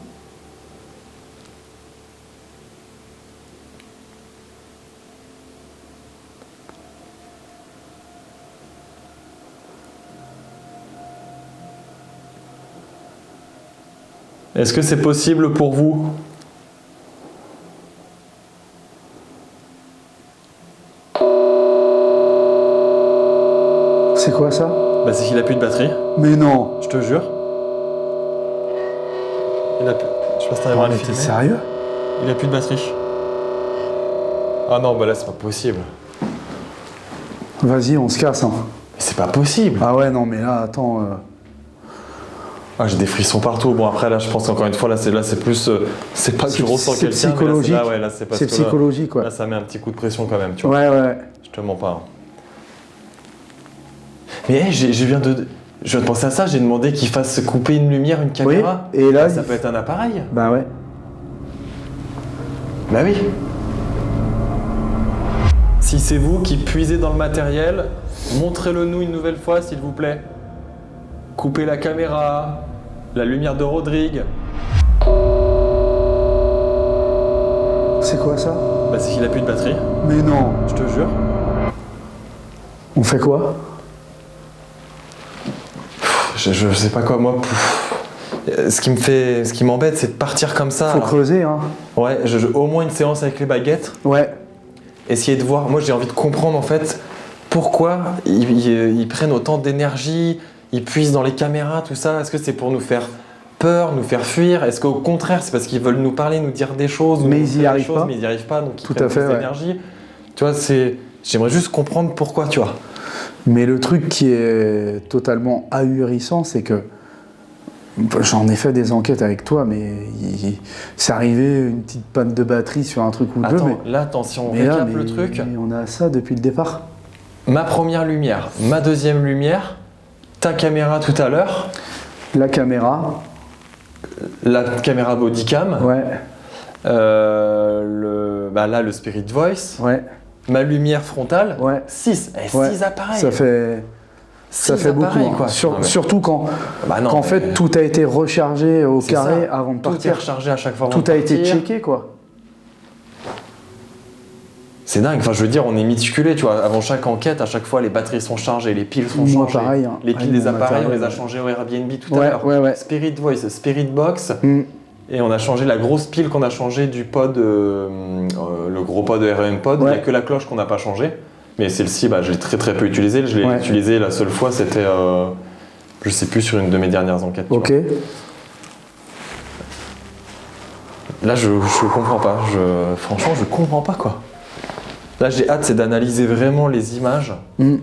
Est-ce que c'est possible pour vous? C'est quoi ça? Bah c'est qu'il a plus de batterie, Mais non! je te jure. Il a plus... Je sais pas si t'arriveras à le Mais t'es filmer. sérieux? Il a plus de batterie. Ah non, bah là c'est pas possible. Vas-y, on se casse. Hein. Mais c'est pas possible. Ah ouais, non, mais là, attends. Ah, j'ai des frissons partout. Bon après là je pense qu'encore une fois là c'est plus c'est pas que je ressens c'est quelqu'un. psychologique. Mais là, ouais, là c'est parce C'est que psychologique, là, ouais. là ça met un petit coup de pression quand même, tu vois. Ouais, ouais. Je te mens pas. Mais hey, je viens de penser à ça. J'ai demandé qu'il fasse couper une lumière, une caméra. Oui, et là, ça peut être un appareil. Bah ouais. Bah oui. Si c'est vous qui puisez dans le matériel, montrez-le nous une nouvelle fois s'il vous plaît. Coupez la caméra, la lumière de Rodrigue. C'est quoi ça? Bah c'est qu'il a plus de batterie, Mais non! je te jure. On fait quoi? Je sais pas quoi moi. Ce qui m'embête c'est de partir comme ça. Faut alors. creuser, hein. Ouais, au moins une séance avec les baguettes. Ouais. Essayer de voir, moi j'ai envie de comprendre en fait pourquoi ils prennent autant d'énergie, ils puisent dans les caméras, tout ça. Est-ce que c'est pour nous faire peur, nous faire fuir? Est-ce qu'au contraire c'est parce qu'ils veulent nous parler, nous dire des choses, Mais nous ils y montrer des arrivent choses, pas. mais ils n'y arrivent pas, donc ils Tout prennent à fait, plus ouais. d'énergie. Tu vois, j'aimerais juste comprendre pourquoi, tu vois. Mais le truc qui est totalement ahurissant, c'est que j'en ai fait des enquêtes avec toi, mais c'est arrivé une petite panne de batterie sur un truc ou deux. Attends, là, attends, si on mais là, récap le truc, mais on a ça depuis le départ. ma première lumière, ma deuxième lumière, ta caméra tout à l'heure, La caméra, la caméra bodycam, ouais, là le Spirit Voice, ouais, ma lumière frontale, ouais. 6 Ouais. 6 appareils. Ça fait Six beaucoup. appareils, Hein. quoi. Non, mais- Surtout quand Bah non, qu'en mais- fait tout a été rechargé au C'est carré ça. avant de Tout est partir. rechargé à chaque fois. Tout avant a de été partir. checké, quoi. C'est dingue, enfin je veux dire, on est méticulé, tu vois. Avant chaque enquête, à chaque fois, les batteries sont chargées, les piles sont Moi, changées. pareil, hein. Les piles Ouais, des mon appareils, on matériel, les a ouais. changées au Airbnb tout à Ouais, l'heure. ouais, ouais. Spirit Voice, Spirit Box, Mm. et on a changé la grosse pile qu'on a changée du pod, le gros pod de REM pod. Ouais. Il n'y a que la cloche qu'on n'a pas changée. Mais celle-ci, bah, je l'ai très très peu utilisée. Je l'ai Ouais. utilisée la seule fois, c'était, je sais plus, sur une de mes dernières enquêtes. tu Ok. vois. Là, je comprends pas. Franchement, je comprends pas, quoi. Là, j'ai hâte, c'est d'analyser vraiment les images. Mm.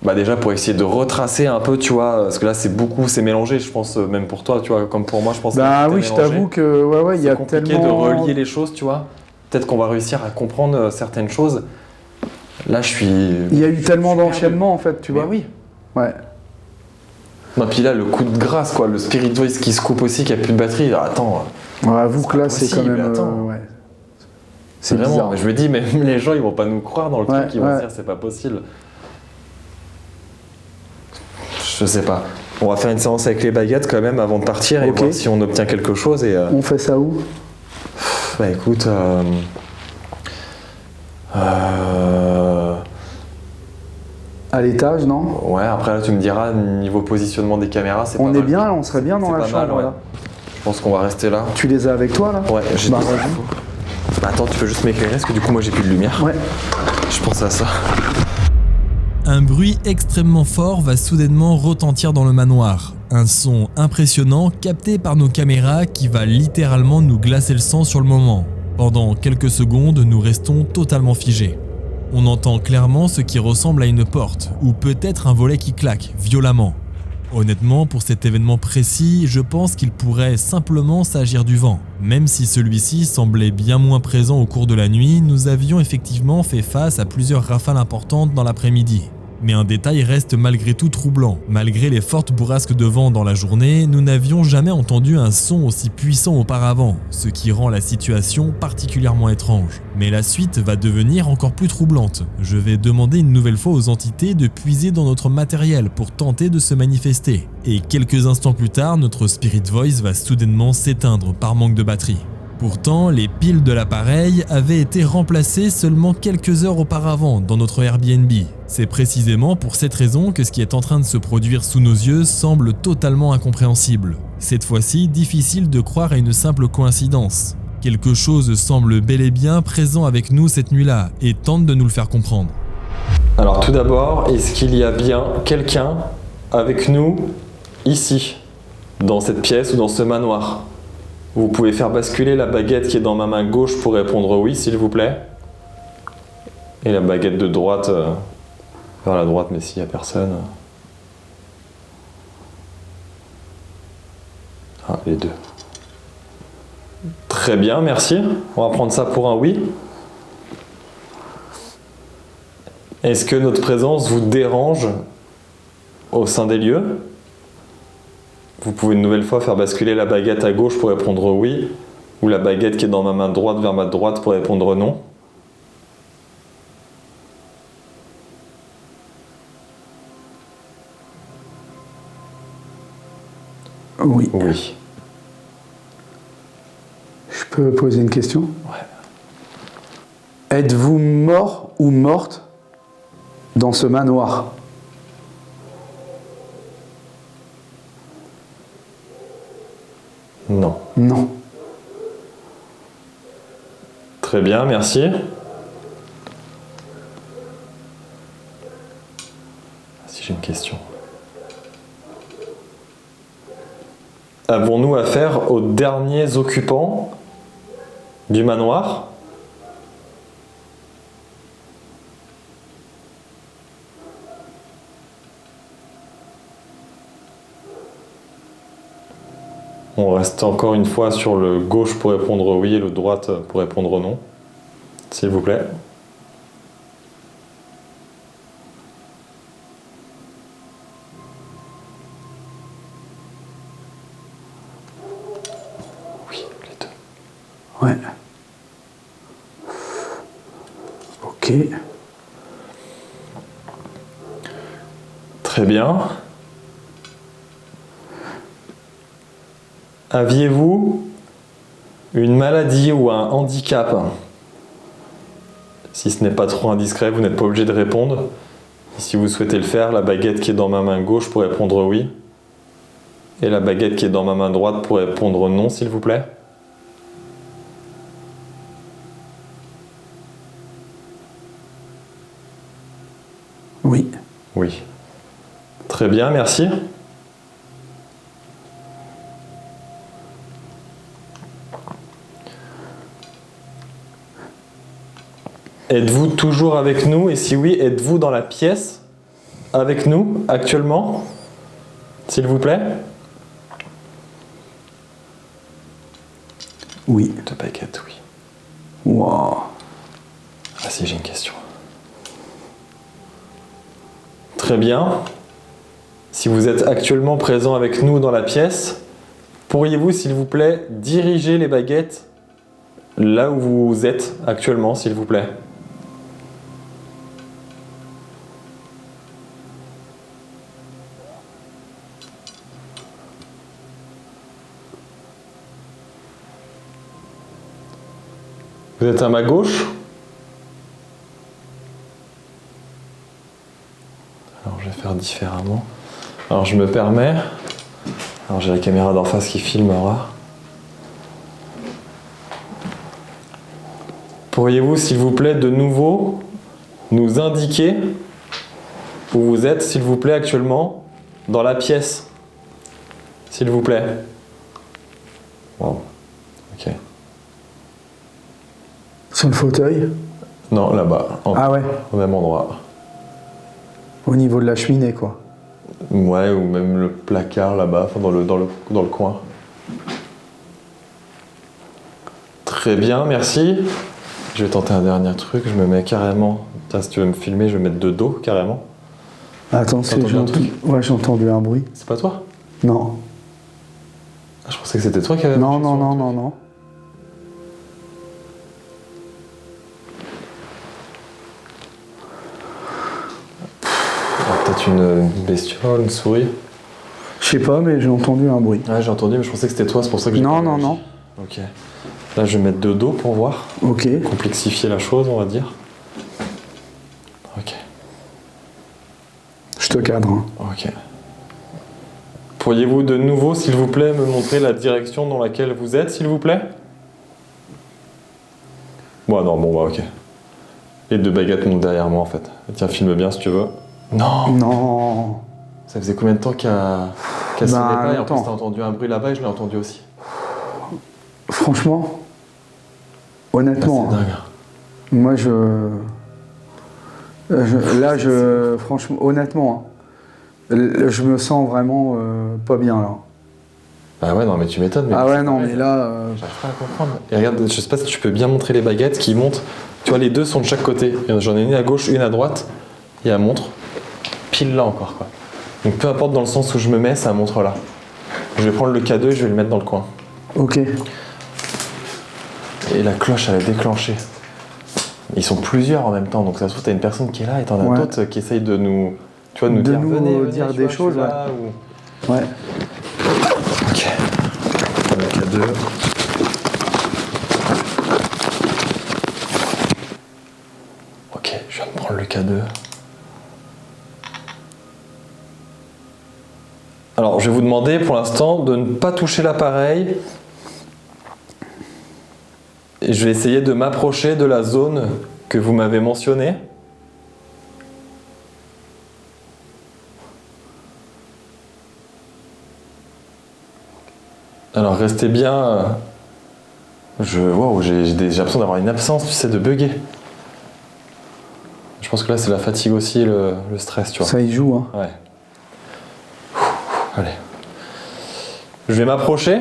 Bah déjà pour essayer de retracer un peu, tu vois, parce que là c'est mélangé, je pense, même pour toi, tu vois, comme pour moi, je pense. que Bah c'est oui, je mélangé. t'avoue que ouais, il y C'est a compliqué tellement de relier les choses, tu vois. Peut-être qu'on va réussir à comprendre certaines choses. Là, je suis. Il y a eu tellement je suis d'enchaînements en fait, tu Mais vois. oui. Ouais. Non, puis là, le coup de grâce, quoi, le Spirit Voice qui se coupe aussi, qui a plus de batterie. Attends, Ouais, avoue que là, c'est quand possible, même. attends. Ouais. C'est vraiment. bizarre. Mais je me dis, même les gens, ils vont pas nous croire dans le Ouais, truc, ils vont ouais. se dire, c'est pas possible. Je sais pas. On va faire une séance avec les baguettes quand même avant de partir et Ok. voir si on obtient quelque chose. Et On fait ça où? Bah écoute, À l'étage, non? ouais, après là tu me diras, niveau positionnement des caméras, c'est pas On mal. est bien là, on serait bien dans C'est la pas mal, chambre ouais. là. Je pense qu'on va rester là. Tu les as avec toi là? Ouais, j'ai Bah, tout ce qu'il vas-y. faut. Bah, attends, tu peux juste m'éclairer parce que du coup moi j'ai plus de lumière. Ouais. Je pense à ça. Un bruit extrêmement fort va soudainement retentir dans le manoir. Un son impressionnant capté par nos caméras qui va littéralement nous glacer le sang sur le moment. Pendant quelques secondes, nous restons totalement figés. On entend clairement ce qui ressemble à une porte, ou peut-être un volet qui claque violemment. Honnêtement, pour cet événement précis, je pense qu'il pourrait simplement s'agir du vent. Même si celui-ci semblait bien moins présent au cours de la nuit, nous avions effectivement fait face à plusieurs rafales importantes dans l'après-midi. Mais un détail reste malgré tout troublant. Malgré les fortes bourrasques de vent dans la journée, nous n'avions jamais entendu un son aussi puissant auparavant, ce qui rend la situation particulièrement étrange. Mais la suite va devenir encore plus troublante. Je vais demander une nouvelle fois aux entités de puiser dans notre matériel pour tenter de se manifester. Et quelques instants plus tard, notre Spirit Voice va soudainement s'éteindre par manque de batterie. Pourtant, les piles de l'appareil avaient été remplacées seulement quelques heures auparavant dans notre Airbnb. C'est précisément pour cette raison que ce qui est en train de se produire sous nos yeux semble totalement incompréhensible. Cette fois-ci, difficile de croire à une simple coïncidence. Quelque chose semble bel et bien présent avec nous cette nuit-là et tente de nous le faire comprendre. Alors tout d'abord, est-ce qu'il y a bien quelqu'un avec nous ici, dans cette pièce ou dans ce manoir? Vous pouvez faire basculer la baguette qui est dans ma main gauche pour répondre oui, s'il vous plaît. Et la baguette de droite vers la droite, mais s'il n'y a personne. Ah, les deux. Très bien, merci. On va prendre ça pour un oui. Est-ce que notre présence vous dérange au sein des lieux? Vous pouvez une nouvelle fois faire basculer la baguette à gauche pour répondre oui, ou la baguette qui est dans ma main droite vers ma droite pour répondre non. Oui. Oui. Je peux poser une question? Ouais. Êtes-vous mort ou morte dans ce manoir? Non. Non. Très bien, merci. Si j'ai une question. Avons-nous affaire aux derniers occupants du manoir? On reste encore une fois sur le gauche pour répondre oui et le droite pour répondre non, s'il vous plaît. Oui, les deux. Ouais. Ok. Très bien. Aviez-vous une maladie ou un handicap? Si ce n'est pas trop indiscret, vous n'êtes pas obligé de répondre. Et si vous souhaitez le faire, la baguette qui est dans ma main gauche pour répondre oui. Et la baguette qui est dans ma main droite pour répondre non, s'il vous plaît. Oui. Oui. Très bien, merci. Êtes-vous toujours avec nous? Et si oui, êtes-vous dans la pièce avec nous actuellement? S'il vous plaît. Oui. De baguette, oui. Wow. Ah si, j'ai une question. Très bien. Si vous êtes actuellement présent avec nous dans la pièce, pourriez-vous, s'il vous plaît, diriger les baguettes là où vous êtes actuellement, s'il vous plaît? Vous êtes à ma gauche. Alors je vais faire différemment. Alors je me permets. Alors j'ai la caméra d'en face qui filmera. Pourriez-vous, s'il vous plaît, de nouveau nous indiquer où vous êtes, s'il vous plaît, actuellement, dans la pièce? S'il vous plaît. Wow. Ok. Sur le fauteuil? Non, là-bas. Ah ouais, Au même endroit. au niveau de la cheminée, quoi. Ouais, ou même le placard là-bas, enfin, dans le coin. Très bien, merci. Je vais tenter un dernier truc, je me mets carrément... Tiens, si tu veux me filmer, je vais me mettre de dos, carrément. Attends, T'as entendu un truc? Ouais, j'ai entendu un bruit. C'est pas toi? Non. Ah, je pensais que c'était toi qui avais... Non, marché non, sur le non, truc. non, non. Ah, peut-être une bestiole, une souris. Je sais pas, mais j'ai entendu un bruit. Ouais, j'ai entendu, mais je pensais que c'était toi, c'est pour ça que j'ai... Non, pas non, réagi. non. Ok. Là, je vais mettre de dos pour voir. Ok. Complexifier la chose, on va dire. Ok. Je te cadre. Hein. Ok. Pourriez-vous de nouveau, s'il vous plaît, me montrer la direction dans laquelle vous êtes, s'il vous plaît? Bon, non, bon, bah, ok. Les deux baguettes montent derrière moi, en fait. Tiens, filme bien si tu veux. Non! Non. Ça faisait combien de temps qu'elle sonnait pas? Et en plus, longtemps. t'as entendu un bruit là-bas et je l'ai entendu aussi. Franchement, Ah, honnêtement, c'est dingue. moi franchement, honnêtement, je me sens vraiment pas bien là. Ah ouais, non, mais tu m'étonnes. Mais Ah ouais, c'est non, pareil. mais là, J'arrive pas à comprendre. Et regarde, je sais pas si tu peux bien montrer les baguettes qui montent. Tu vois, les deux sont de chaque côté. J'en ai une à gauche, une à droite. Et elle montre pile là encore, quoi. Donc peu importe dans le sens où je me mets, ça montre là. Je vais prendre le K2 et je vais le mettre dans le coin. ok. Et la cloche, elle a déclenché. Ils sont plusieurs en même temps, donc ça se trouve, t'as une personne qui est là et t'en as Ouais. d'autres qui essayent de nous, tu vois, de nous De dire, nous venez, dire tu des vois, je choses, suis là, ou... Ouais. Ok. Le K2. Ok, je viens de prendre le K2. Alors, je vais vous demander pour l'instant de ne pas toucher l'appareil. Et je vais essayer de m'approcher de la zone que vous m'avez mentionnée. Alors, restez bien. Waouh, j'ai l'impression d'avoir une absence, tu sais, de bugger. Je pense que là, c'est la fatigue aussi, le stress, tu vois. Ça y joue, hein. Ouais. Allez. Je vais m'approcher.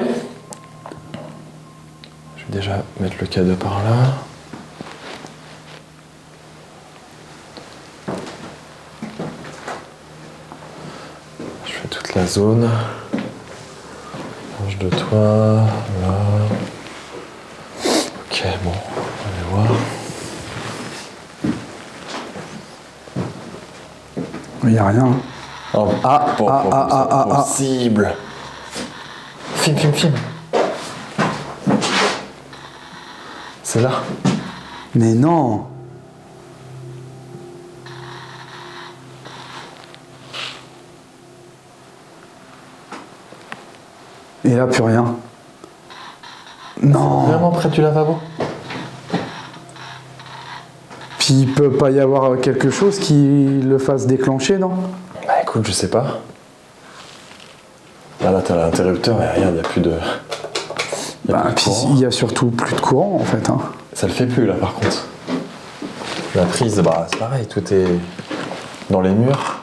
Je vais déjà mettre le K2 par là. Je fais toute la zone. Proche de toi, là. Ok, bon, on va aller voir. Il n'y a rien. Hein. Oh, c'est possible. Filme. C'est là. Mais non. Et là, plus rien. Non. Vraiment près du lavabo. Puis il peut pas y avoir quelque chose qui le fasse déclencher, non? Bah écoute, je sais pas. Là t'as l'interrupteur et regarde, il n'y a plus de... Bah, puis il y a surtout plus de courant en fait. Hein. Ça le fait plus là par contre. La prise, bah c'est pareil, tout est dans les murs.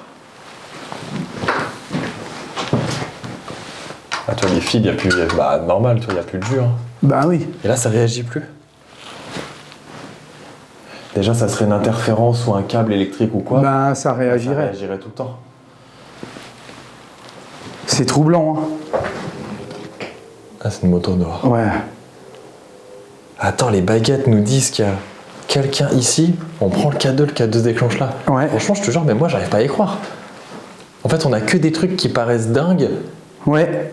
Ah toi les fils, il n'y a plus... Bah normal, toi, il n'y a plus de jus. Hein. Bah oui. Et là ça réagit plus. Déjà ça serait une interférence ou un câble électrique ou quoi. Bah ça Ça réagirait. réagirait tout le temps. C'est troublant. Hein. Ah c'est une moto dehors. Ouais. Attends, les baguettes nous disent qu'il y a quelqu'un ici. On prend le K2, le K2 se déclenche là. Ouais. Franchement, je te jure, mais moi, j'arrive pas à y croire. En fait, on a que des trucs qui paraissent dingues, Ouais.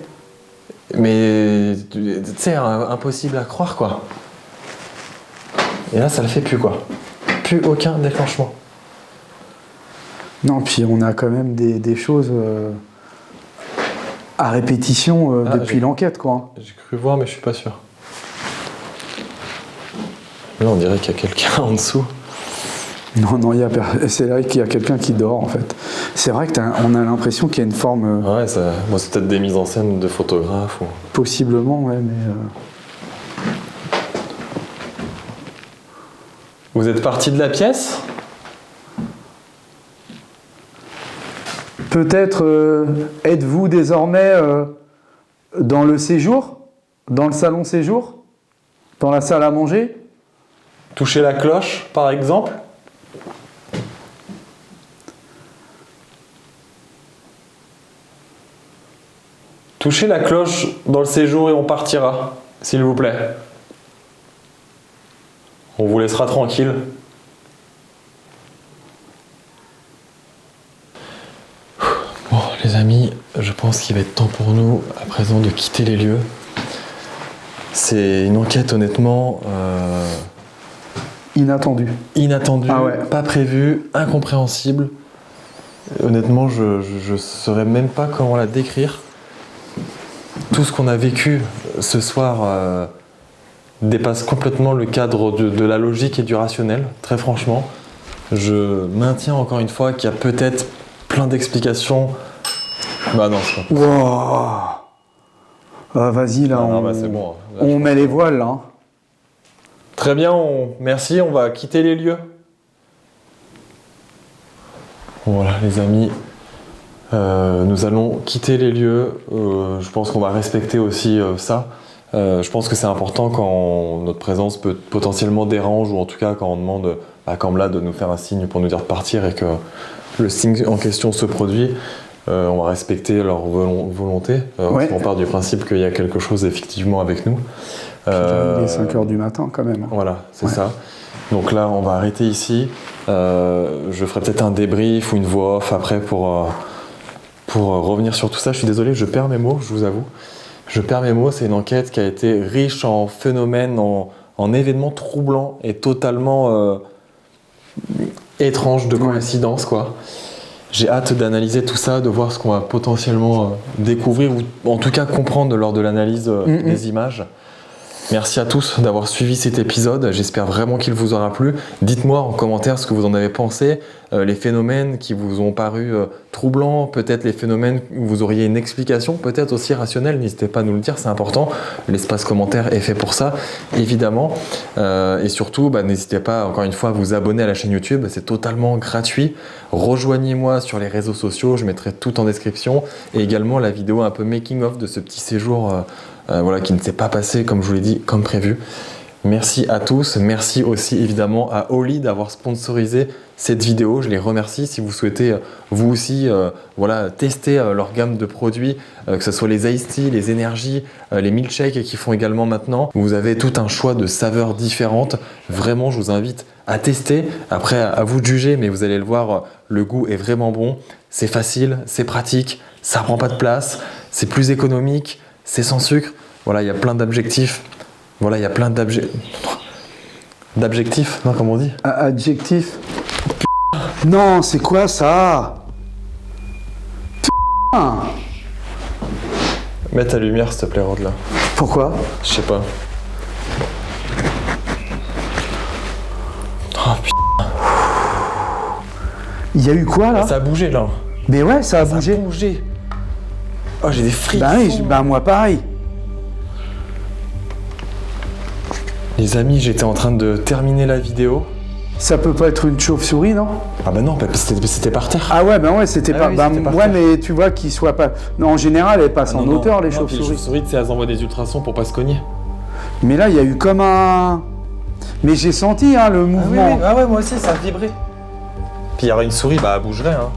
mais tu sais, impossible à croire, quoi. Et là, ça le fait plus, quoi. Plus aucun déclenchement. Non, puis on a quand même des choses à répétition depuis l'enquête, quoi. J'ai cru voir, mais je suis pas sûr. Là, on dirait qu'il y a quelqu'un en dessous. Non, c'est vrai qu'il y a quelqu'un qui dort, en fait. C'est vrai qu'on a l'impression qu'il y a une forme... Ouais, bon, c'est peut-être des mises en scène de photographes. Ou... Possiblement, ouais, mais... Vous êtes parti de la pièce? Peut-être êtes-vous désormais dans le séjour? Dans le salon séjour? Dans la salle à manger? Toucher la cloche, par exemple? Touchez la cloche dans le séjour et on partira, s'il vous plaît. On vous laissera tranquille. Bon, les amis, je pense qu'il va être temps pour nous, à présent, de quitter les lieux. C'est une enquête, honnêtement, Inattendue. inattendue, Ah ouais. pas prévue, incompréhensible. Honnêtement, je ne saurais même pas comment la décrire. Tout ce qu'on a vécu ce soir dépasse complètement le cadre de la logique et du rationnel, très franchement. Je maintiens encore une fois qu'il y a peut-être plein d'explications. Bah non, c'est pas... Wow. Ah, vas-y, là, Non, on, bah c'est bon. Là, on met les voiles, là. Hein. Très bien, merci, on va quitter les lieux. Voilà, les amis. Nous allons quitter les lieux. Je pense qu'on va respecter aussi ça. Je pense que c'est important quand notre présence peut potentiellement dérange, ou en tout cas quand on demande à Kambla de nous faire un signe pour nous dire de partir et que le signe en question se produit. On va respecter leur volonté. Ouais. On part du principe qu'il y a quelque chose effectivement avec nous. Il est 5h du matin, quand même. Voilà, c'est Ouais. ça. Donc là, on va arrêter ici. Je ferai peut-être un débrief ou une voix off après pour revenir sur tout ça. Je suis désolé, je perds mes mots, je vous avoue. Je perds mes mots, c'est une enquête qui a été riche en phénomènes, en événements troublants et totalement étranges de coïncidence, quoi. J'ai hâte d'analyser tout ça, de voir ce qu'on va potentiellement découvrir ou en tout cas comprendre lors de l'analyse des images. Merci à tous d'avoir suivi cet épisode, j'espère vraiment qu'il vous aura plu. Dites-moi en commentaire ce que vous en avez pensé, les phénomènes qui vous ont paru troublants, peut-être les phénomènes où vous auriez une explication, peut-être aussi rationnelle, n'hésitez pas à nous le dire, c'est important. L'espace commentaire est fait pour ça, évidemment. Et surtout, n'hésitez pas encore une fois à vous abonner à la chaîne YouTube, c'est totalement gratuit. Rejoignez-moi sur les réseaux sociaux, je mettrai tout en description. Et également la vidéo un peu making of de ce petit séjour qui ne s'est pas passé, comme je vous l'ai dit, comme prévu. Merci à tous, merci aussi évidemment à Oli d'avoir sponsorisé cette vidéo, je les remercie. Si vous souhaitez vous aussi tester leur gamme de produits, que ce soit les Ice Tea, les énergies, les milkshakes qu'ils font également maintenant, vous avez tout un choix de saveurs différentes. Vraiment, je vous invite à tester. Après, à vous de juger, mais vous allez le voir, le goût est vraiment bon. C'est facile, c'est pratique, ça prend pas de place, c'est plus économique, c'est sans sucre. Voilà, il y a plein d'objectifs. Voilà, il y a plein d'adjectifs, non, comment on dit? Adjectif. Non, c'est quoi ça? Mets ta lumière, s'il te plaît, Rod, là. Pourquoi? Je sais pas. Oh putain. Il y a eu quoi, là? Ça a bougé, là. Mais ouais, ça a Ça bougé. a bougé. Oh, j'ai des frissons. Bah oui, moi pareil. Les amis, j'étais en train de terminer la vidéo. Ça peut pas être une chauve-souris, non? Ah bah non, c'était par terre. Ah ouais, bah ouais, c'était Ah pas... oui, bah, c'était par ouais, terre. mais tu vois qu'ils soient pas... Non, en général, elles passent en hauteur, les puis les chauves-souris. chauves-souris, tu sais, elles envoient des ultrasons pour pas se cogner. Mais là, il y a eu comme un... Mais j'ai senti, hein, le mouvement. Ah ouais, moi aussi, ça a vibré. Puis il y aurait une souris, bah elle bougerait, hein.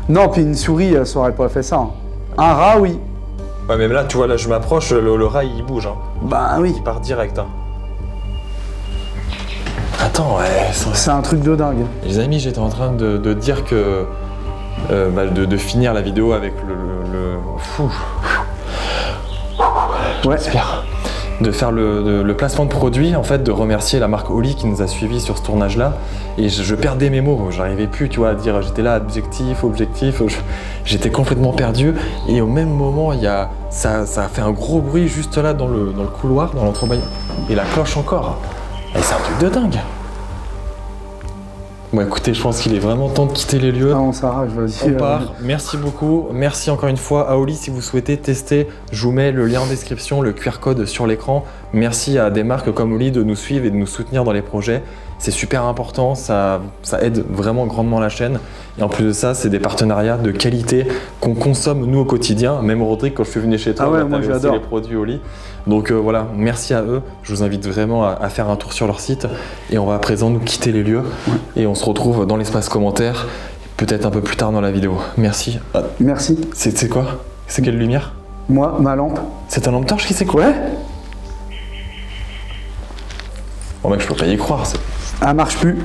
Non, puis une souris, ça aurait pas fait ça. Hein. Un rat, oui. Ouais, mais là, tu vois, là, je m'approche, le rat, il bouge, hein. Bah oui. Il part direct, hein. Attends, ouais, C'est un truc de dingue. Les amis, j'étais en train de dire que... de finir la vidéo avec le... Fou. Ouais. J'espère. de faire le placement de produit, en fait, de remercier la marque Oli qui nous a suivis sur ce tournage-là. Et je perdais mes mots, j'arrivais plus, tu vois, à dire, j'étais là, objectif, j'étais complètement perdu. Et au même moment, ça a fait un gros bruit juste là dans le couloir, dans l'entrebâillement. Et la cloche encore. Et c'est un truc de dingue. Bon écoutez, je pense qu'il est vraiment temps de quitter les lieux. Ah, on s'arrache, vas-y. On part. Merci beaucoup. Merci encore une fois à Oli si vous souhaitez tester. Je vous mets le lien en description, le QR code sur l'écran. Merci à des marques comme Oli de nous suivre et de nous soutenir dans les projets. C'est super important, ça aide vraiment grandement la chaîne. Et en plus de ça, c'est des partenariats de qualité qu'on consomme nous au quotidien. Même Rodrigue, quand je suis venu chez toi, moi t'avais aussi j'adore les produits Oli. Donc voilà, merci à eux. Je vous invite vraiment à faire un tour sur leur site. Et on va à présent nous quitter les lieux. Et on se retrouve dans l'espace commentaire, peut-être un peu plus tard dans la vidéo. Merci. Merci. C'est quoi? C'est quelle lumière? Moi, ma lampe. C'est un lampe torche qui c'est quoi? Ouais. Oh mec, je peux pas y croire. Elle marche plus.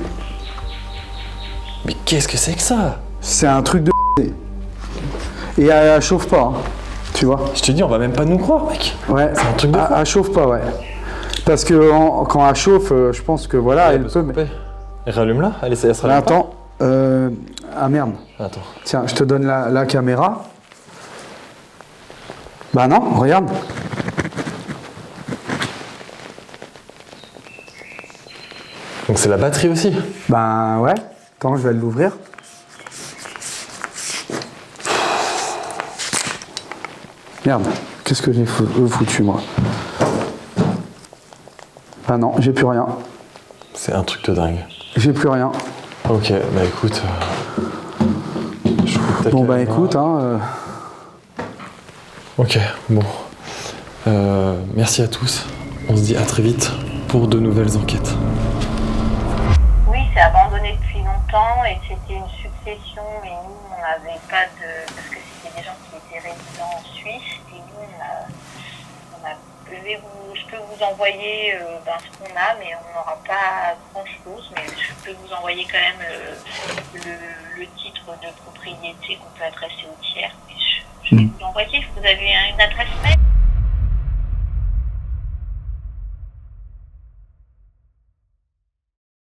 Mais qu'est-ce que c'est que ça? C'est un truc de et elle chauffe pas, hein, tu vois. Je te dis, on va même pas nous croire, mec. Ouais. C'est un truc de fou. Elle chauffe pas, ouais. Parce que quand elle chauffe, je pense que voilà, elle peut. Mais... Rallume-la, elle sera là. Attends. Ah merde. Attends. Tiens, je te donne la caméra. Bah non, regarde. Donc c'est la batterie aussi? Ben ouais. Attends, je vais l'ouvrir. Merde, qu'est-ce que j'ai foutu moi? Ah non, j'ai plus rien. C'est un truc de dingue. J'ai plus rien. Ok, bah écoute. Je coupe ta Bon bah caméra. écoute, hein. Ok, bon. Merci à tous. On se dit à très vite pour de nouvelles enquêtes. Oui, c'est abandonné depuis longtemps et c'était une succession et nous, on n'avait pas de... Parce que c'était des gens qui étaient résidents en Suisse et nous, je peux vous envoyer ce qu'on a, mais on n'aura pas grand-chose, mais je peux vous envoyer quand même le titre de propriété qu'on peut adresser au tiers. Je vais vous l'envoyer. Vous avez une adresse mail?